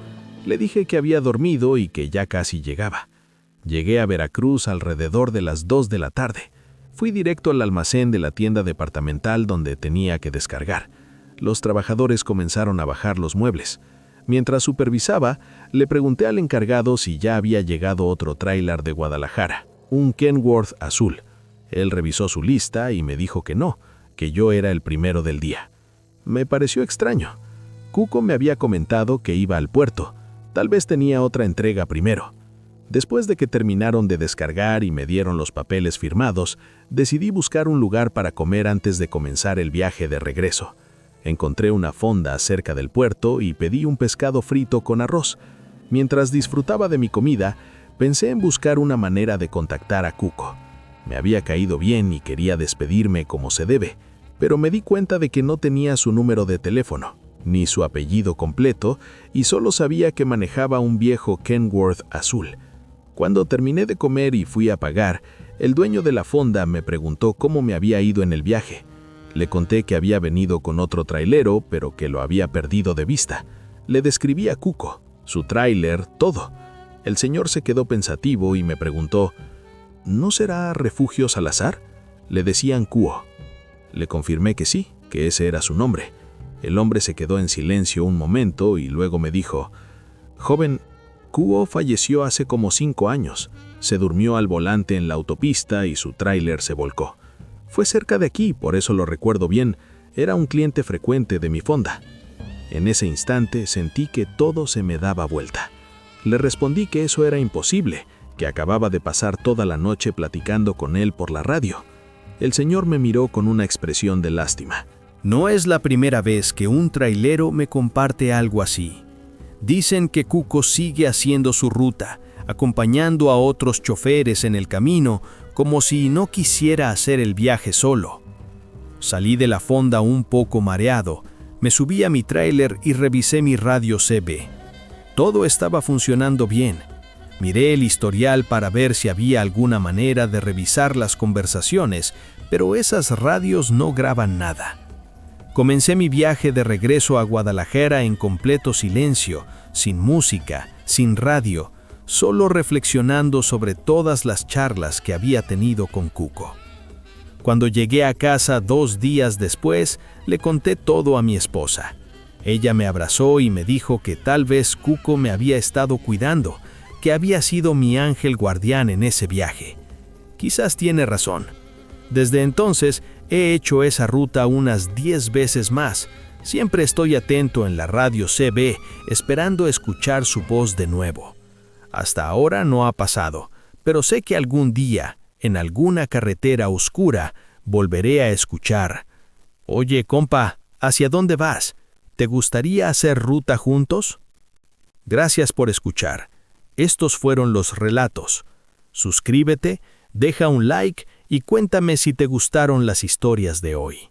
Le dije que había dormido y que ya casi llegaba. Llegué a Veracruz alrededor de las 2 de la tarde. Fui directo al almacén de la tienda departamental donde tenía que descargar. Los trabajadores comenzaron a bajar los muebles. Mientras supervisaba, le pregunté al encargado si ya había llegado otro tráiler de Guadalajara, un Kenworth azul. Él revisó su lista y me dijo que no, que yo era el primero del día. Me pareció extraño. Cuco me había comentado que iba al puerto. Tal vez tenía otra entrega primero. Después de que terminaron de descargar y me dieron los papeles firmados, decidí buscar un lugar para comer antes de comenzar el viaje de regreso. Encontré una fonda cerca del puerto y pedí un pescado frito con arroz. Mientras disfrutaba de mi comida, pensé en buscar una manera de contactar a Cuco. Me había caído bien y quería despedirme como se debe, pero me di cuenta de que no tenía su número de teléfono, ni su apellido completo, y solo sabía que manejaba un viejo Kenworth azul. Cuando terminé de comer y fui a pagar, el dueño de la fonda me preguntó cómo me había ido en el viaje. Le conté que había venido con otro trailero, pero que lo había perdido de vista. Le describí a Cuco, su tráiler, todo. El señor se quedó pensativo y me preguntó, ¿no será Refugio Salazar? Le decían Cuo. Le confirmé que sí, que ese era su nombre. El hombre se quedó en silencio un momento y luego me dijo, «Joven, Cuo falleció hace como 5 años. Se durmió al volante en la autopista y su tráiler se volcó. Fue cerca de aquí, por eso lo recuerdo bien. Era un cliente frecuente de mi fonda». En ese instante sentí que todo se me daba vuelta. Le respondí que eso era imposible, que acababa de pasar toda la noche platicando con él por la radio. El señor me miró con una expresión de lástima. No es la primera vez que un trailero me comparte algo así. Dicen que Cuco sigue haciendo su ruta, acompañando a otros choferes en el camino, como si no quisiera hacer el viaje solo. Salí de la fonda un poco mareado, me subí a mi tráiler y revisé mi radio CB. Todo estaba funcionando bien. Miré el historial para ver si había alguna manera de revisar las conversaciones, pero esas radios no graban nada. Comencé mi viaje de regreso a Guadalajara en completo silencio, sin música, sin radio, solo reflexionando sobre todas las charlas que había tenido con Cuco. Cuando llegué a casa 2 días después, le conté todo a mi esposa. Ella me abrazó y me dijo que tal vez Cuco me había estado cuidando, que había sido mi ángel guardián en ese viaje. Quizás tiene razón. Desde entonces he hecho esa ruta unas 10 veces más. Siempre estoy atento en la radio CB, esperando escuchar su voz de nuevo. Hasta ahora no ha pasado, pero sé que algún día, en alguna carretera oscura, volveré a escuchar. Oye, compa, ¿hacia dónde vas? ¿Te gustaría hacer ruta juntos? Gracias por escuchar. Estos fueron los relatos. Suscríbete, deja un like y cuéntame si te gustaron las historias de hoy.